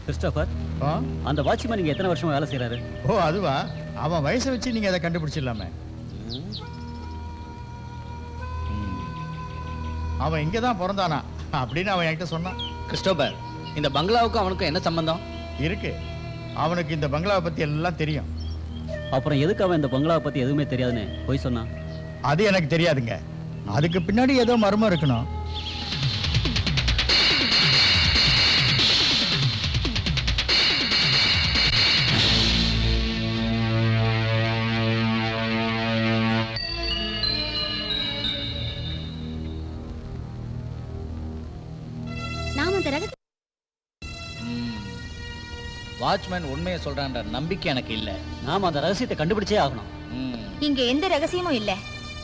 கிறிஸ்டோபர், ஆ? அந்த வாட்ச்மேன் இங்க எத்தனை வருஷமா வேலை செய்யறாரு? ஓ அதுவா? அவன் வயசை வச்சு நீங்க அதை கண்டுபிடிச்சிடலாமே. அவன் இங்க தான் பிறந்தானா அப்படின்னு அவன் என்கிட்ட சொன்னான். கிறிஸ்டோபர், இந்த பங்களாவுக்கும் அவனுக்கும் என்ன சம்பந்தம் இருக்கு? அவனுக்கு இந்த பங்களாவை பத்தி எல்லாம் தெரியும். அப்புறம் எதுக்கு அவன் இந்த பங்களாவை பத்தி எதுவுமே தெரியாதுன்னு போய் சொன்னான்? அது எனக்கு தெரியாதுங்க. அதுக்கு பின்னாடி ஏதோ மர்மம் இருக்கணும். நாம அந்த ரகசிய வாட்ச்மேன் உண்மையை சொல்றான்ற நம்பிக்கை எனக்கு இல்ல. நாம அந்த ரகசியத்தை கண்டுபிடிச்சே ஆகணும். இங்க எந்த ரகசியமும் இல்ல.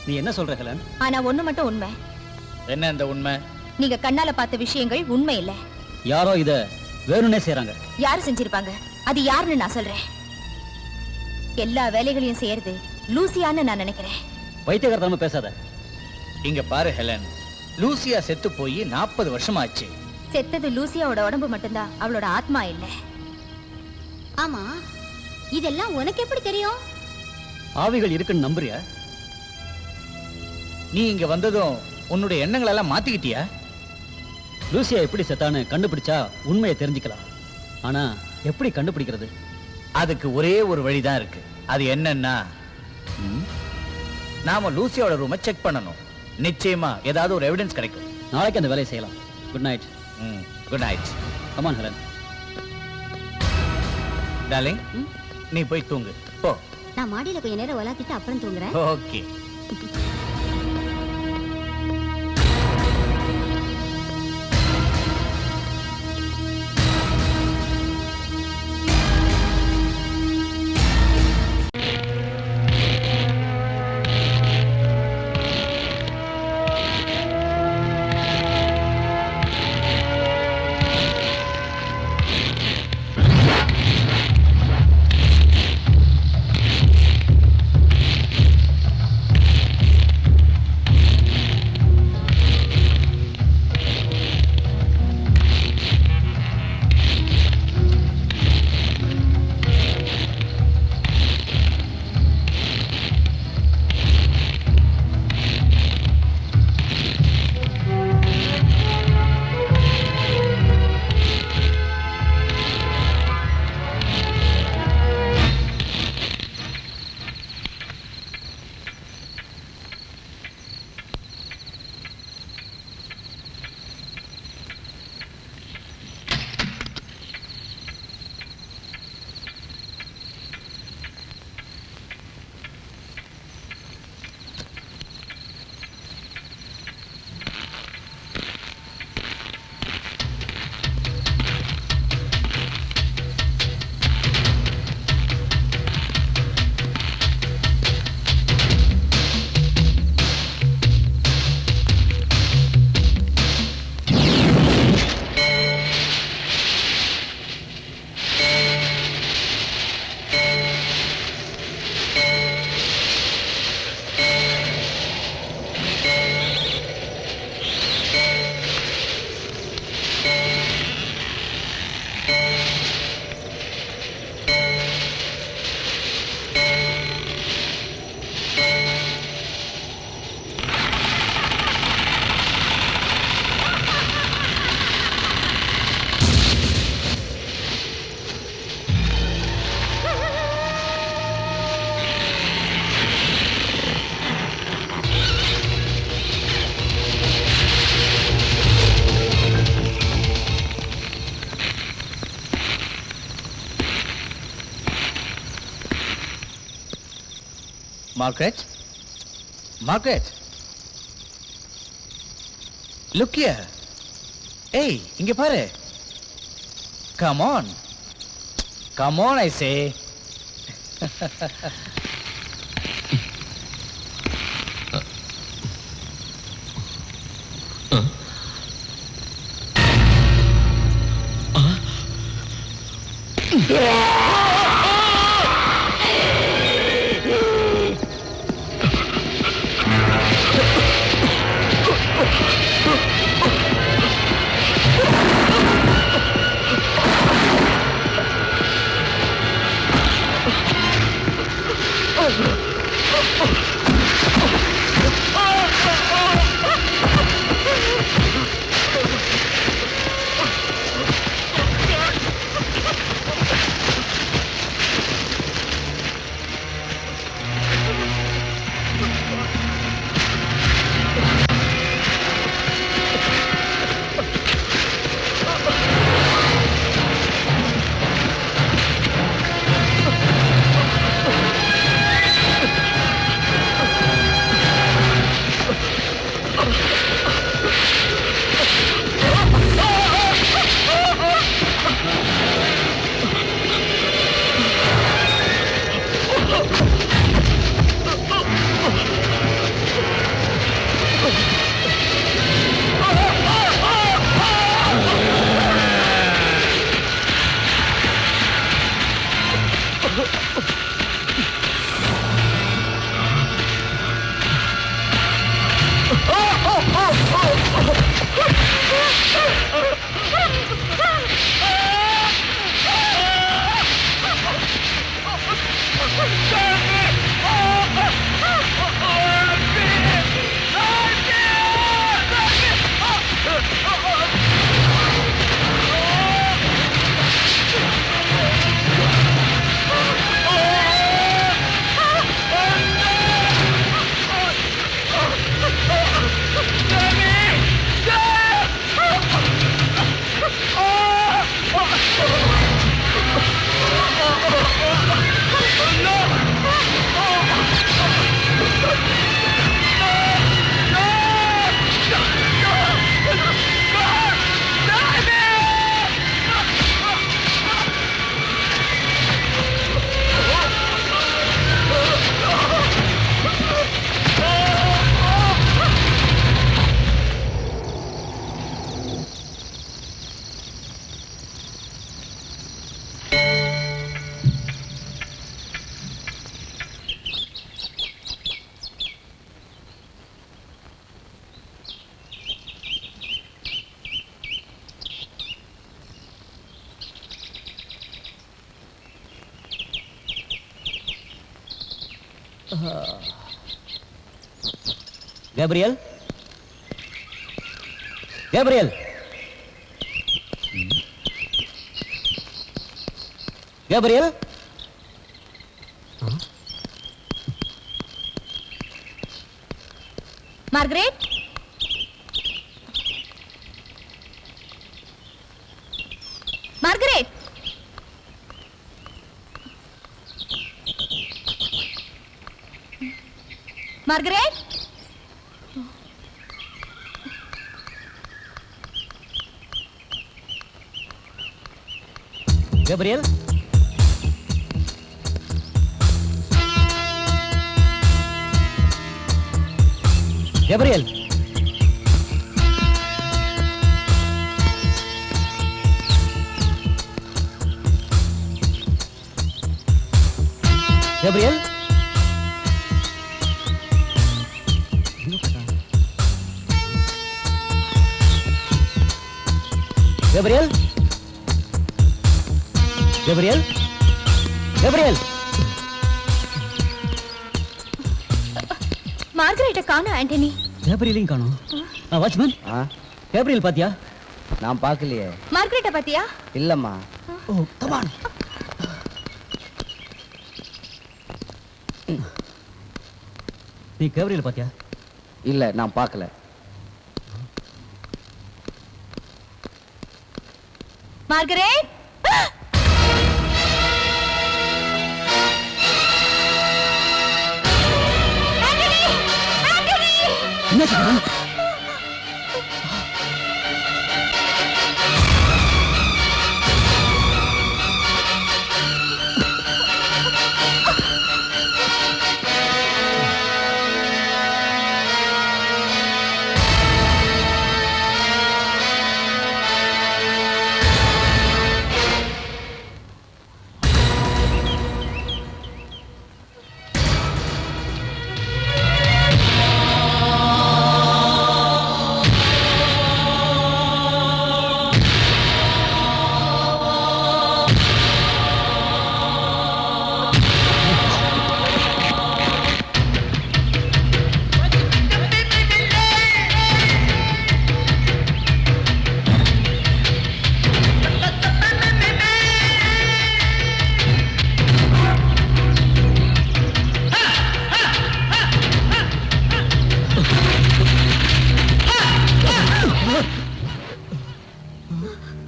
நீ என்ன சொல்ற ஹெலன்? ஆனா ஒண்ணு மட்டும் உண்மை. என்ன இந்த உண்மை? நீங்க கண்ணால பார்த்த விஷயங்கள் உண்மை இல்ல. யாரோ இத வேணும்னே செய்றாங்க. யாரு செஞ்சிருப்பாங்க? அது யாருன்னு நான் சொல்றேன். எல்லா வேலைகளையும் செய்யறது லூசியான்னு நான் நினைக்கிறேன். வைத்தியகாரத்தனமா பேசாத. இங்க பாரு ஹெலன், லூசியா செத்து போய் 40 வருஷம் ஆச்சு. செத்தது லூசியாவோட உடம்பு மட்டும்தான், அவளோட ஆத்மா இல்ல. ஆமா, இதெல்லாம் உனக்கு எப்படி தெரியும்? ஆவிகள் இருக்குன்னு நம்புறியா? நீ இங்க வந்ததும் உன்னுடைய எண்ணங்கள் எல்லாம் மாத்திக்கிட்டியா? லூசியா எப்படி செத்தான்னு கண்டுபிடிச்சா உண்மையை தெரிஞ்சுக்கலாம். ஆனா எப்படி கண்டுபிடிக்கிறது? அதுக்கு ஒரே ஒரு வழிதான் இருக்கு. அது என்னன்னா, நாம லூசியோட ரூமை செக் பண்ணணும். நிச்சயமா ஏதாவது ஒரு எவிடன்ஸ் கிடைக்கும். நாளைக்கு அந்த வேலையை செய்யலாம். Good night. Good night. Come on Helen. Darling, நீ போய் தூங்கு போ. நான் மாடியில கொஞ்ச நேரம் விளையாடிட்டு அப்புறம் தூங்குறேன். Okay. Margaret, Margaret, look here. ஏய், இங்க பாரு. Come on, come on, I say. Gabriel? Gabriel? Gabriel? Margaret? Margaret? Margaret? Gabriel? Gabriel? Gabriel? Gabriel? Gabriel? Gabriel? மார்கரெட்டை காணோம் ஆண்டனி. கேப்ரியலையும் காணோம். வாட்ச்மேன், கேப்ரியல் பாத்தியா? நான் பார்க்கலையே. மார்கரெட்டை பாத்தியா? இல்லம்மா. ஓ, கமான். நீ கேப்ரியல் பாத்தியா? இல்ல, நான் பார்க்கல. மார்கரெட்? என்னாச்சு Karan?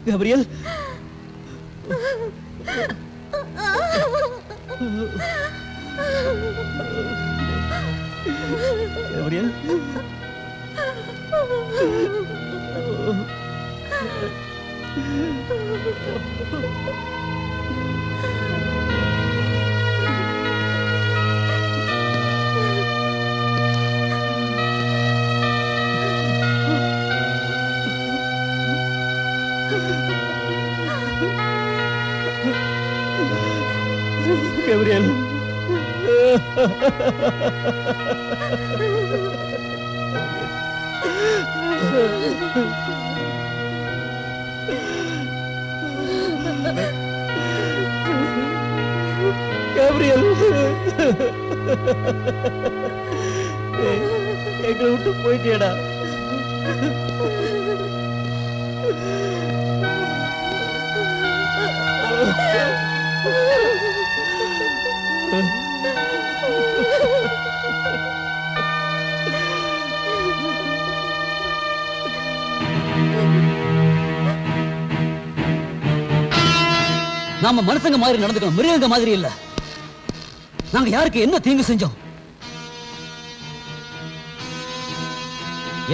Gabriel. Gabriel. Gabriel. Gabriel. எங்களை விட்டு போயிட்டேடா. நாம மனுஷங்க மாதிரி நடந்துக்கணும், மிருகங்க மாதிரி இல்ல. நாங்க யாருக்கு என்ன தீங்கு செஞ்சோம்?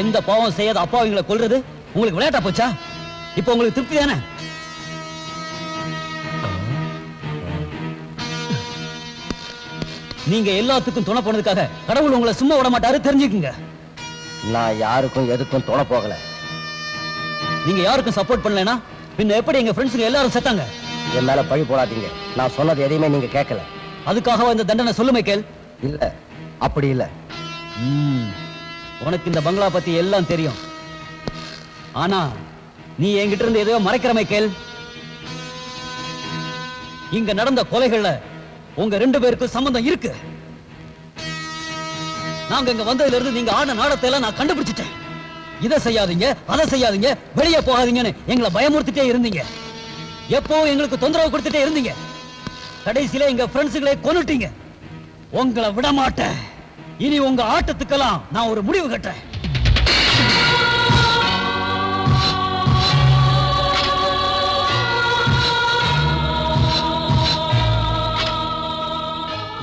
எந்த பாவம் செய்யாத அப்பாவிங்களை கொல்றது உங்களுக்கு விளையாட்டா போச்சா? இப்ப உங்களுக்கு திருப்தி தானே? நீங்க எல்லாத்துக்கும் துணை போனதுக்காக கடவுள் உங்களை சும்மா விட மாட்டாரு, தெரிஞ்சுக்குங்க. நான் யாருக்கும் எதுக்கும் துணை போகல. நீங்க யாருக்கும் சப்போர்ட் பண்ணலனா பின்ன எப்படி எங்க ஃப்ரெண்ட்ஸுங்க எல்லாரும் செத்தாங்க? என் மேல பழி போடாதீங்க. நான் சொன்னது எதையுமே நீங்க கேட்கல. அதுக்காக இந்த தண்டனை சொல்லு மைக்கேல். இல்ல, அப்படி இல்ல. உனக்கு இந்த பங்களா பத்தி எல்லாம் தெரியும். ஆனா நீ என்கிட்ட இருந்து எதையோ மறைக்கிற மைக்கேல். இங்க நடந்த கொலைகள்ல உங்க 2 பேருக்கும் சம்பந்தம் இருக்கு. நாங்க இங்க வந்ததுல இருந்து நீங்க ஆன நாடத்தை எல்லாம் நான் கண்டுபிடிச்சிட்டேன். இதை செய்யாதீங்க, அதை செய்யாதீங்க, வெளியே போகாதீங்கன்னு எங்களை பயமுறுத்திட்டே இருந்தீங்க. எப்பவும் எங்களுக்கு தொந்தரவு கொடுத்துட்டே இருந்தீங்க. கடைசியில எங்க ஃப்ரெண்ட்ஸுகளை கொன்னுட்டீங்க. உங்களை விட மாட்டேன். இனி உங்க ஆட்டத்துக்கெல்லாம் நான் ஒரு முடிவு கட்டுறேன்.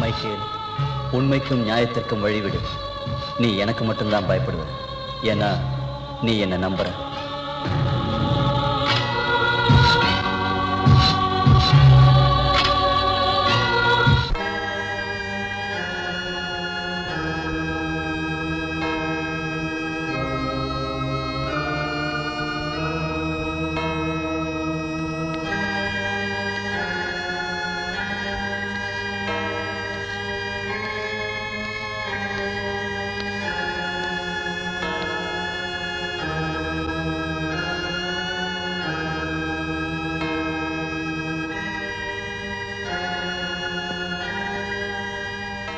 மைக்கேல், உண்மைக்கும் நியாயத்திற்கும் வழிவிடு. நீ எனக்கு மட்டும்தான் பயப்படுவ. ஏன்னா நீ என்ன நம்புற.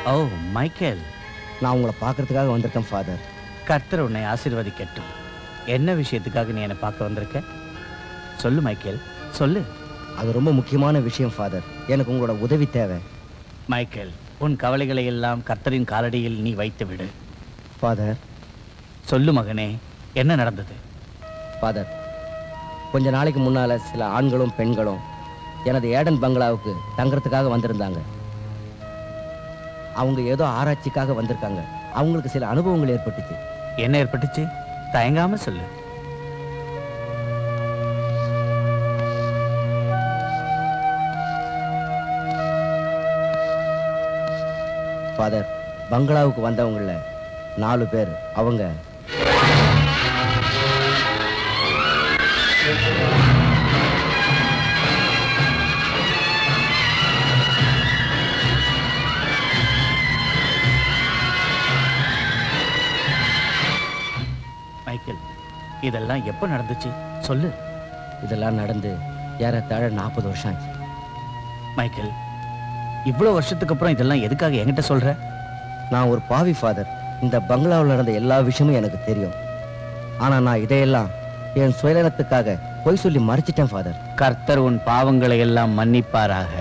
ஓ மைக்கேல், நான் உங்களை பார்க்கறதுக்காக வந்திருக்கேன் ஃபாதர். கர்த்தர் உன்னை ஆசீர்வதிக்கட்டும். என்ன விஷயத்துக்காக நீ என்னை பார்க்க வந்திருக்க? சொல்லு மைக்கேல், சொல்லு. அது ரொம்ப முக்கியமான விஷயம் ஃபாதர். எனக்கு உங்களோட உதவி தேவை. மைக்கேல், உன் கவலைகளை எல்லாம் கர்த்தரின் காலடியில் நீ வைத்து விடு. ஃபாதர். சொல்லு மகனே, என்ன நடந்தது? ஃபாதர், கொஞ்ச நாளைக்கு முன்னால சில ஆண்களும் பெண்களும் எனது ஏடன் பங்களாவுக்கு தங்கறதுக்காக வந்திருந்தாங்க. அவங்க ஏதோ ஆராய்ச்சிக்காக வந்திருக்காங்க. அவங்களுக்கு சில அனுபவங்கள் ஏற்பட்டுச்சு. என்ன ஏற்பட்டுச்சு? தயங்காம சொல்லு. ஃபாதர், பங்களாவுக்கு வந்தவங்கள 4 பேர் அவங்க மைக்கேல், இதெல்லாம் எப்ப நடந்துச்சு சொல்லு. இதெல்லாம் நடந்து ஏறத்தாழ 40 வருஷம் ஆச்சு. மைக்கேல், இவ்வளவு வருஷத்துக்கு அப்புறம் இதெல்லாம் எதுக்காக என்கிட்ட சொல்ற? நான் ஒரு பாவி ஃபாதர். இந்த பங்களாவில் நடந்த எல்லா விஷயமும் எனக்கு தெரியும். ஆனா நான் இதையெல்லாம் என் சுயநலத்துக்காக பொய் சொல்லி மறைச்சிட்டேன் ஃபாதர். கர்த்தர் உன் பாவங்களை எல்லாம் மன்னிப்பாராக.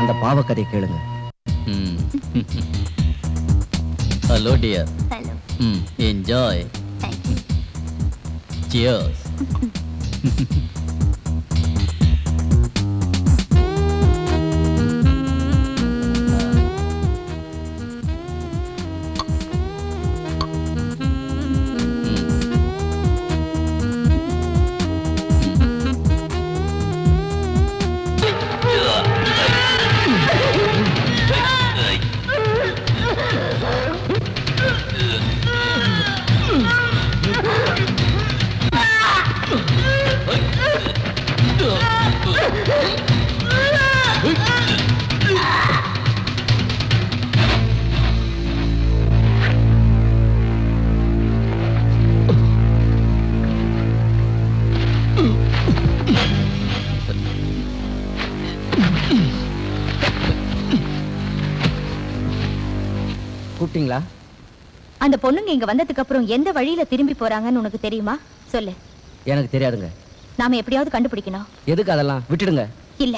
அந்த பாவக்கதை கேளுங்க. Hello dear. Hello. Enjoy. Thank you. Cheers. கூப்பிட்டீங்களா? அந்த பொண்ணுங்க இங்க வந்ததுக்கு அப்புறம் எந்த வழியில திரும்பி போறாங்கன்னு உனக்கு தெரியுமா? சொல்லு. எனக்கு தெரியாதுங்க. நாம எப்படியாவது கண்டுபிடிக்கணும். எதுக்கு அதெல்லாம்? விட்டுடுங்க. இல்ல,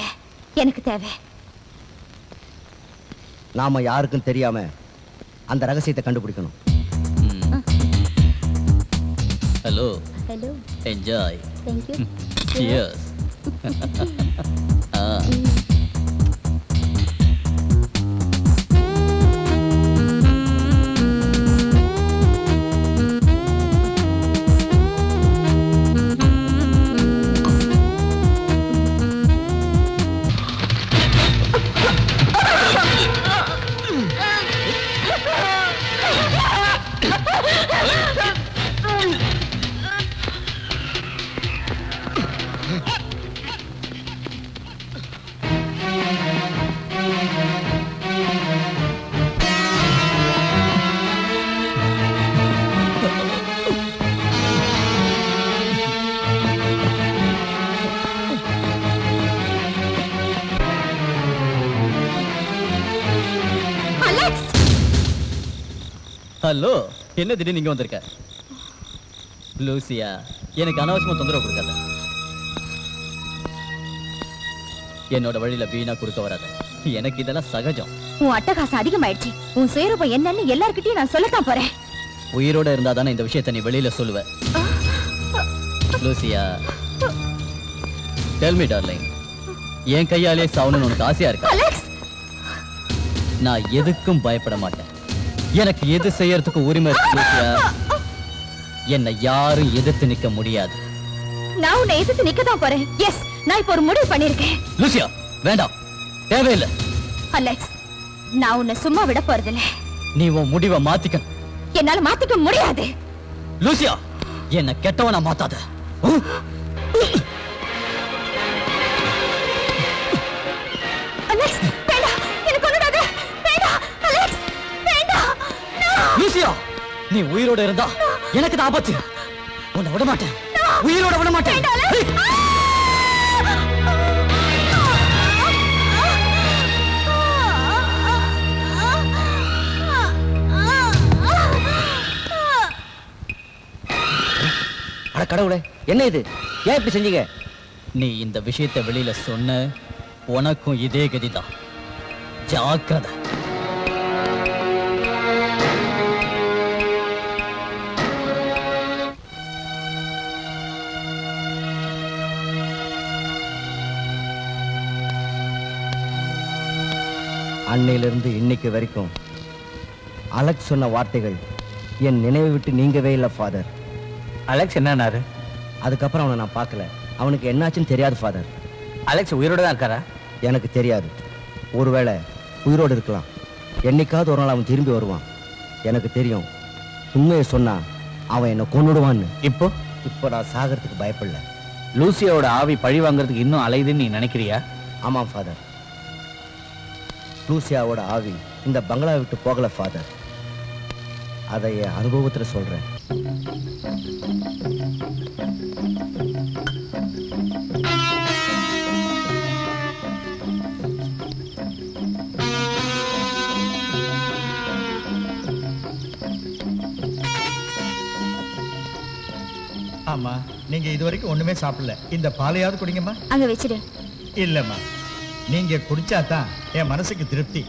எனக்கு தேவை. நாம யாருக்கும் தெரியாம அந்த ரகசியத்தை கண்டுபிடிக்கணும். Hello. Hello. Enjoy. Thank you. Cheers. Hello, என்ன திடீர்னு நீங்க வந்திருக்க? லூசியா, எனக்கு அனாவசியமா தொந்தரவு கொடுக்காத. என்னோட வழியில வீணா குறுக்க வராத. எனக்கு இதெல்லாம் சகஜம். உன் அட்டகாசம் அதிகமாயிடுச்சு. உன் சுயரூபம் என்னன்னு எல்லார்கிட்டயும் நான் சொல்லத்தான் போறேன். உயிரோட இருந்தா தானே இந்த விஷயத்தை நீ வெளியில சொல்லுவ. லூசியா, டெல் மீ டார்லிங், என் கையாலே சாவணும்னு உனக்கு ஆசையா இருக்கா? நான் எதுக்கும் பயப்பட மாட்டேன். எனக்கு எது செய்யறதுக்கு உரிமை இருக்கு லூசியா. என்னை யாரும் எதிர்த்து நிக்க முடியாது. நான் உன்னை எதிர்த்து நிக்கதான் போறேன். எஸ், நான் இப்ப ஒரு முடிவு பண்ணிருக்கேன். லூசியா, வேண்டாம், தேவையில்லை. அலெக்ஸ், நான் உன்னை சும்மா விட போறதில்ல. நீ உன் முடிவை மாத்திக்க. என்னால மாத்திக்க முடியாது. லூசியா, என்ன கெட்டவனா மாத்தாத. அலெக்ஸ், வேண்டாம், எனக்கு ஒண்ணுடாத. வேண்டாம் அலெக்ஸ், வேண்டாம். லூசியா, நீ உயிரோட இருந்தா எனக்கு தான் ஆபத்து. உன்னை விட மாட்டேன், உயிரோட விட மாட்டேன். அட கடவுளே, என்ன இது? ஏன் இப்படி செஞ்சீங்க? நீ இந்த விஷயத்தை வெளியில சொன்ன உனக்கும் இதே கதிதான். ஜாக்கிரதை. அன்னையிலிருந்து இன்னைக்கு வரைக்கும் அலெக்ஸ் சொன்ன வார்த்தைகள் என் நினைவை விட்டு நீங்கவே இல்லை ஃபாதர். அலெக்ஸ் என்னன்னாரு? அதுக்கப்புறம் அவனை நான் பார்க்கல. அவனுக்கு என்னாச்சுன்னு தெரியாது ஃபாதர். அலெக்ஸ் உயிரோட தான் இருக்காரா? எனக்கு தெரியாது. ஒருவேளை உயிரோடு இருக்கலாம். என்னைக்காவது ஒரு நாள் அவன் திரும்பி வருவான். எனக்கு தெரியும், உண்மையை சொன்னா அவன் என்னை கொன்னுடுவான்னு. இப்போ நான் சாகிறதுக்கு பயப்படல. லூசியாவோட ஆவி பழி வாங்குறதுக்கு இன்னும் அலையுதுன்னு நீ நினைக்கிறியா? ஆமாம் ஃபாதர். லூசியாவோட ஆவி இந்த பங்களா விட்டு போகல ஃபாதர். அதை என் அனுபவத்தில் சொல்றேன். ஆமா, நீங்க இது வரைக்கும் ஒண்ணுமே சாப்பிடல. இந்த பாலையாவது குடிங்கம்மா. அங்க வச்சிடு. இல்லம்மா, நீங்க குடிச்சாதான் என் மனசுக்கு திருப்தி.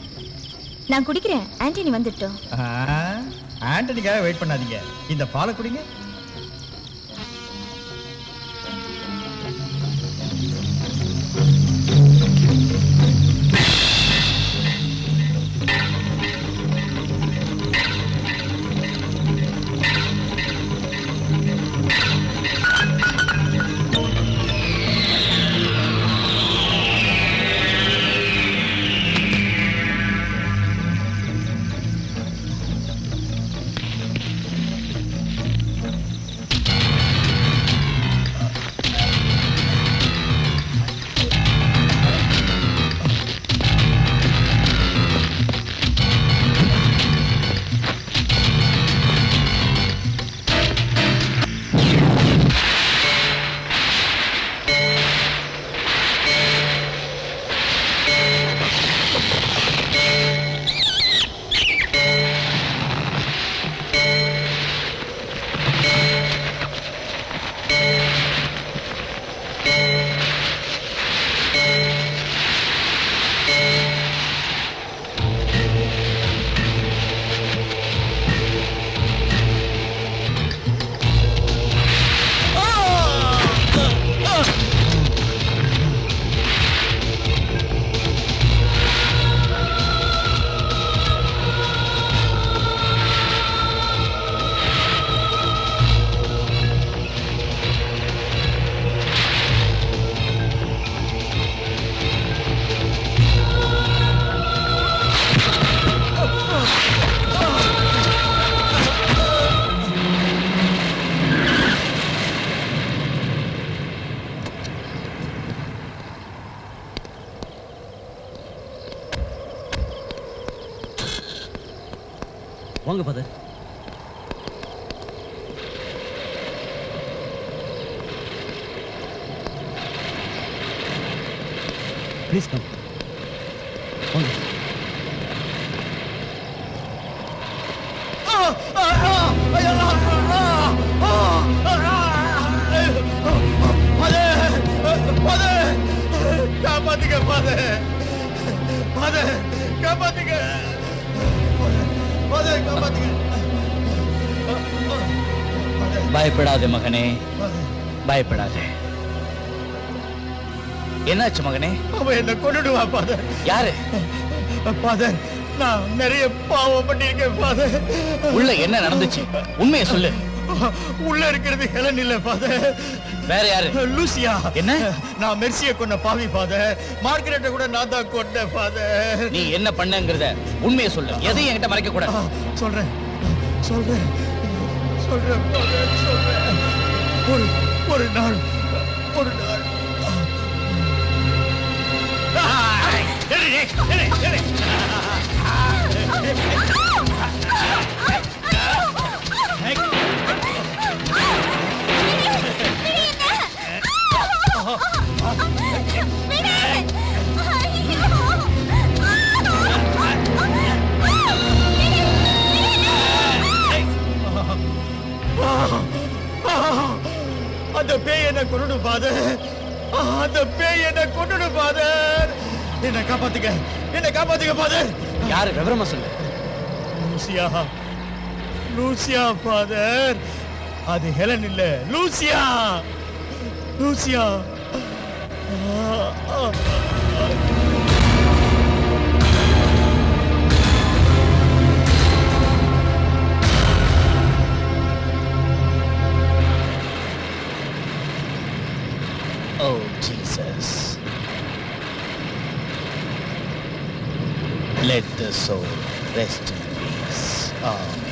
நான் குடிக்கிறேன். ஆண்டனி வந்துட்டோம். ஆண்டனிக்காக வெயிட் பண்ணாதீங்க. இந்த பாலை குடிங்க. வாங்க ஃபாதர். Please come. வாங்க. காப்பாத்துங்க ஃபாதர். ஃபாதர் காப்பாத்துங்க. ஃபாதர் காப்பாத்துங்க. பயப்படாதே மகனே, பயப்படாதே. என்னாச்சு மகனே? அவன் என்ன கொன்னுடுவா ஃபாதர். யாரு? ஃபாதர், நான் நிறைய பாவம் பண்ணிருக்கேன் ஃபாதர். உள்ள என்ன நடந்துச்சு? உண்மையை சொல்லு. உள்ள இருக்கிறது ஹெலன் இல்ல ஃபாதர். வேற யாரு? லூசியா. என்ன? நான் மெர்சியை கொன்ன பாவி ஃபாதர். மார்கரெட்டை கூட நான் தான் கொன்னேன் ஃபாதர். நீ என்ன பண்ணங்கறத உண்மையை சொல்லு. எதையும் என்கிட்ட மறைக்க கூடாது. சொல்றேன் சொல்றேன் சொல்றேன் ஃபாதர், சொல்றேன். ஒரு நாள் அந்த பேய் என்ன கொண்டு ஃபாதர். அந்த பேய் என்ன கொண்டு ஃபாதர். என்ன காப்பாத்துங்க, என்ன காப்பாத்துங்க ஃபாதர். யாரு? விவரமா சொல்லு. Lucia father. அது ஹெலன் இல்ல, Lucia. Lucia. Jesus. Let the soul rest in peace. Amen.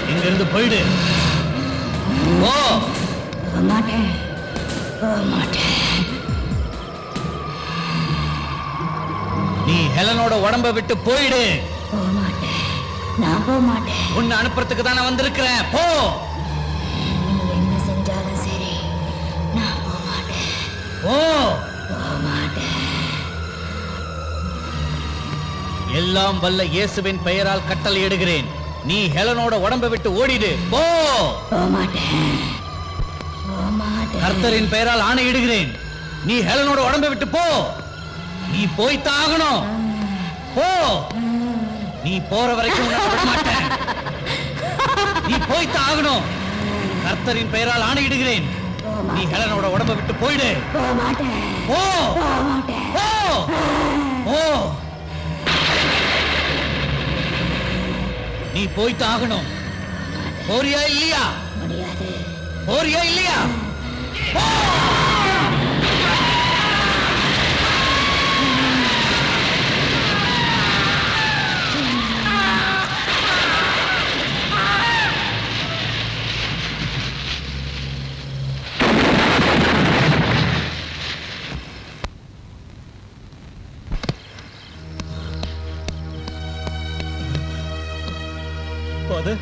இங்கிருந்து போயிடு. ஓ மாட்டேன். நீ ஹெலனோட உடம்ப விட்டு போயிடு. நான் போக மாட்டேன். உன்னை அனுப்புறதுக்கு தான் நான் வந்திருக்கிறேன். போ. நீ என்ன செஞ்சாலும் சரி, நான் போக மாட்டேன். ஓ போக மாட்டேன். எல்லாம் வல்ல இயேசுவின் பெயரால் கட்டளையிடுகிறேன். நீ ஹெலனோட உடம்ப விட்டு ஓடிடு. போ. போக மாட்டேன். போக மாட்டேன். கர்த்தரின் பெயரால் ஆணையிடுகிறேன். நீ ஹெலனோட உடம்ப விட்டு போ. நீ போய்த்தான் ஆகணும். போ. நீ போற வரைக்கும் உன்னை விட மாட்டேன். நீ போய்த்தான் ஆகணும். கர்த்தரின் பெயரால் ஆணையிடுகிறேன். நீ ஹெலனோட உடம்ப விட்டு போயிடு. போக மாட்டேன். போ. போக மாட்டேன். போ. போ. நீ போய்த்தான் ஆகணும். போறியா இல்லையா? முடியாது. போறியா இல்லையா? போ. Father?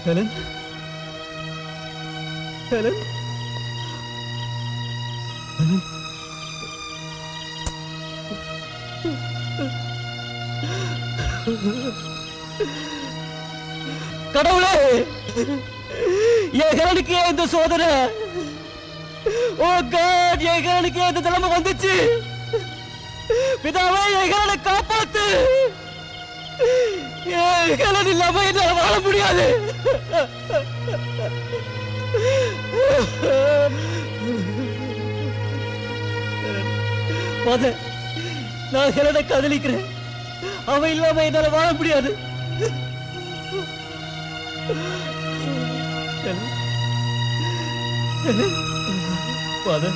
Helen? Helen? Helen? கடவுளே, என் ஹெலனுக்கு ஏன் இந்த சோதனை? ஓ காட், என் ஹெலனுக்கு ஏன் இந்த நிலைமை வந்துச்சு? பிதாவே, என் ஹெலனை காப்பாத்து. ஹெலன் இல்லாம என்னால வாழ முடியாது. நான் ஹெலனை காதலிக்கிறேன். அவன் இல்லாம என்னால வாழ முடியாது. Father.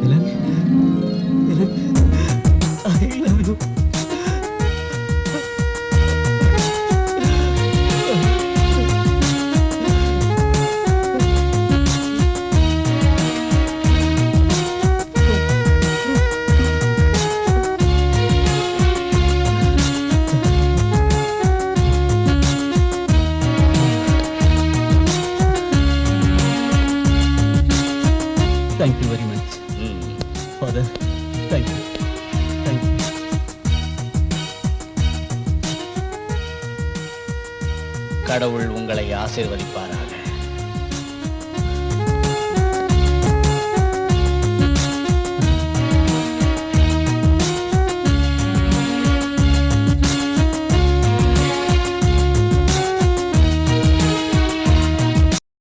Helen? Helen? I love you. Thank you very much. Father, thank you. Thank you. கடவுள் உங்களை ஆசீர்வதிப்பாராக.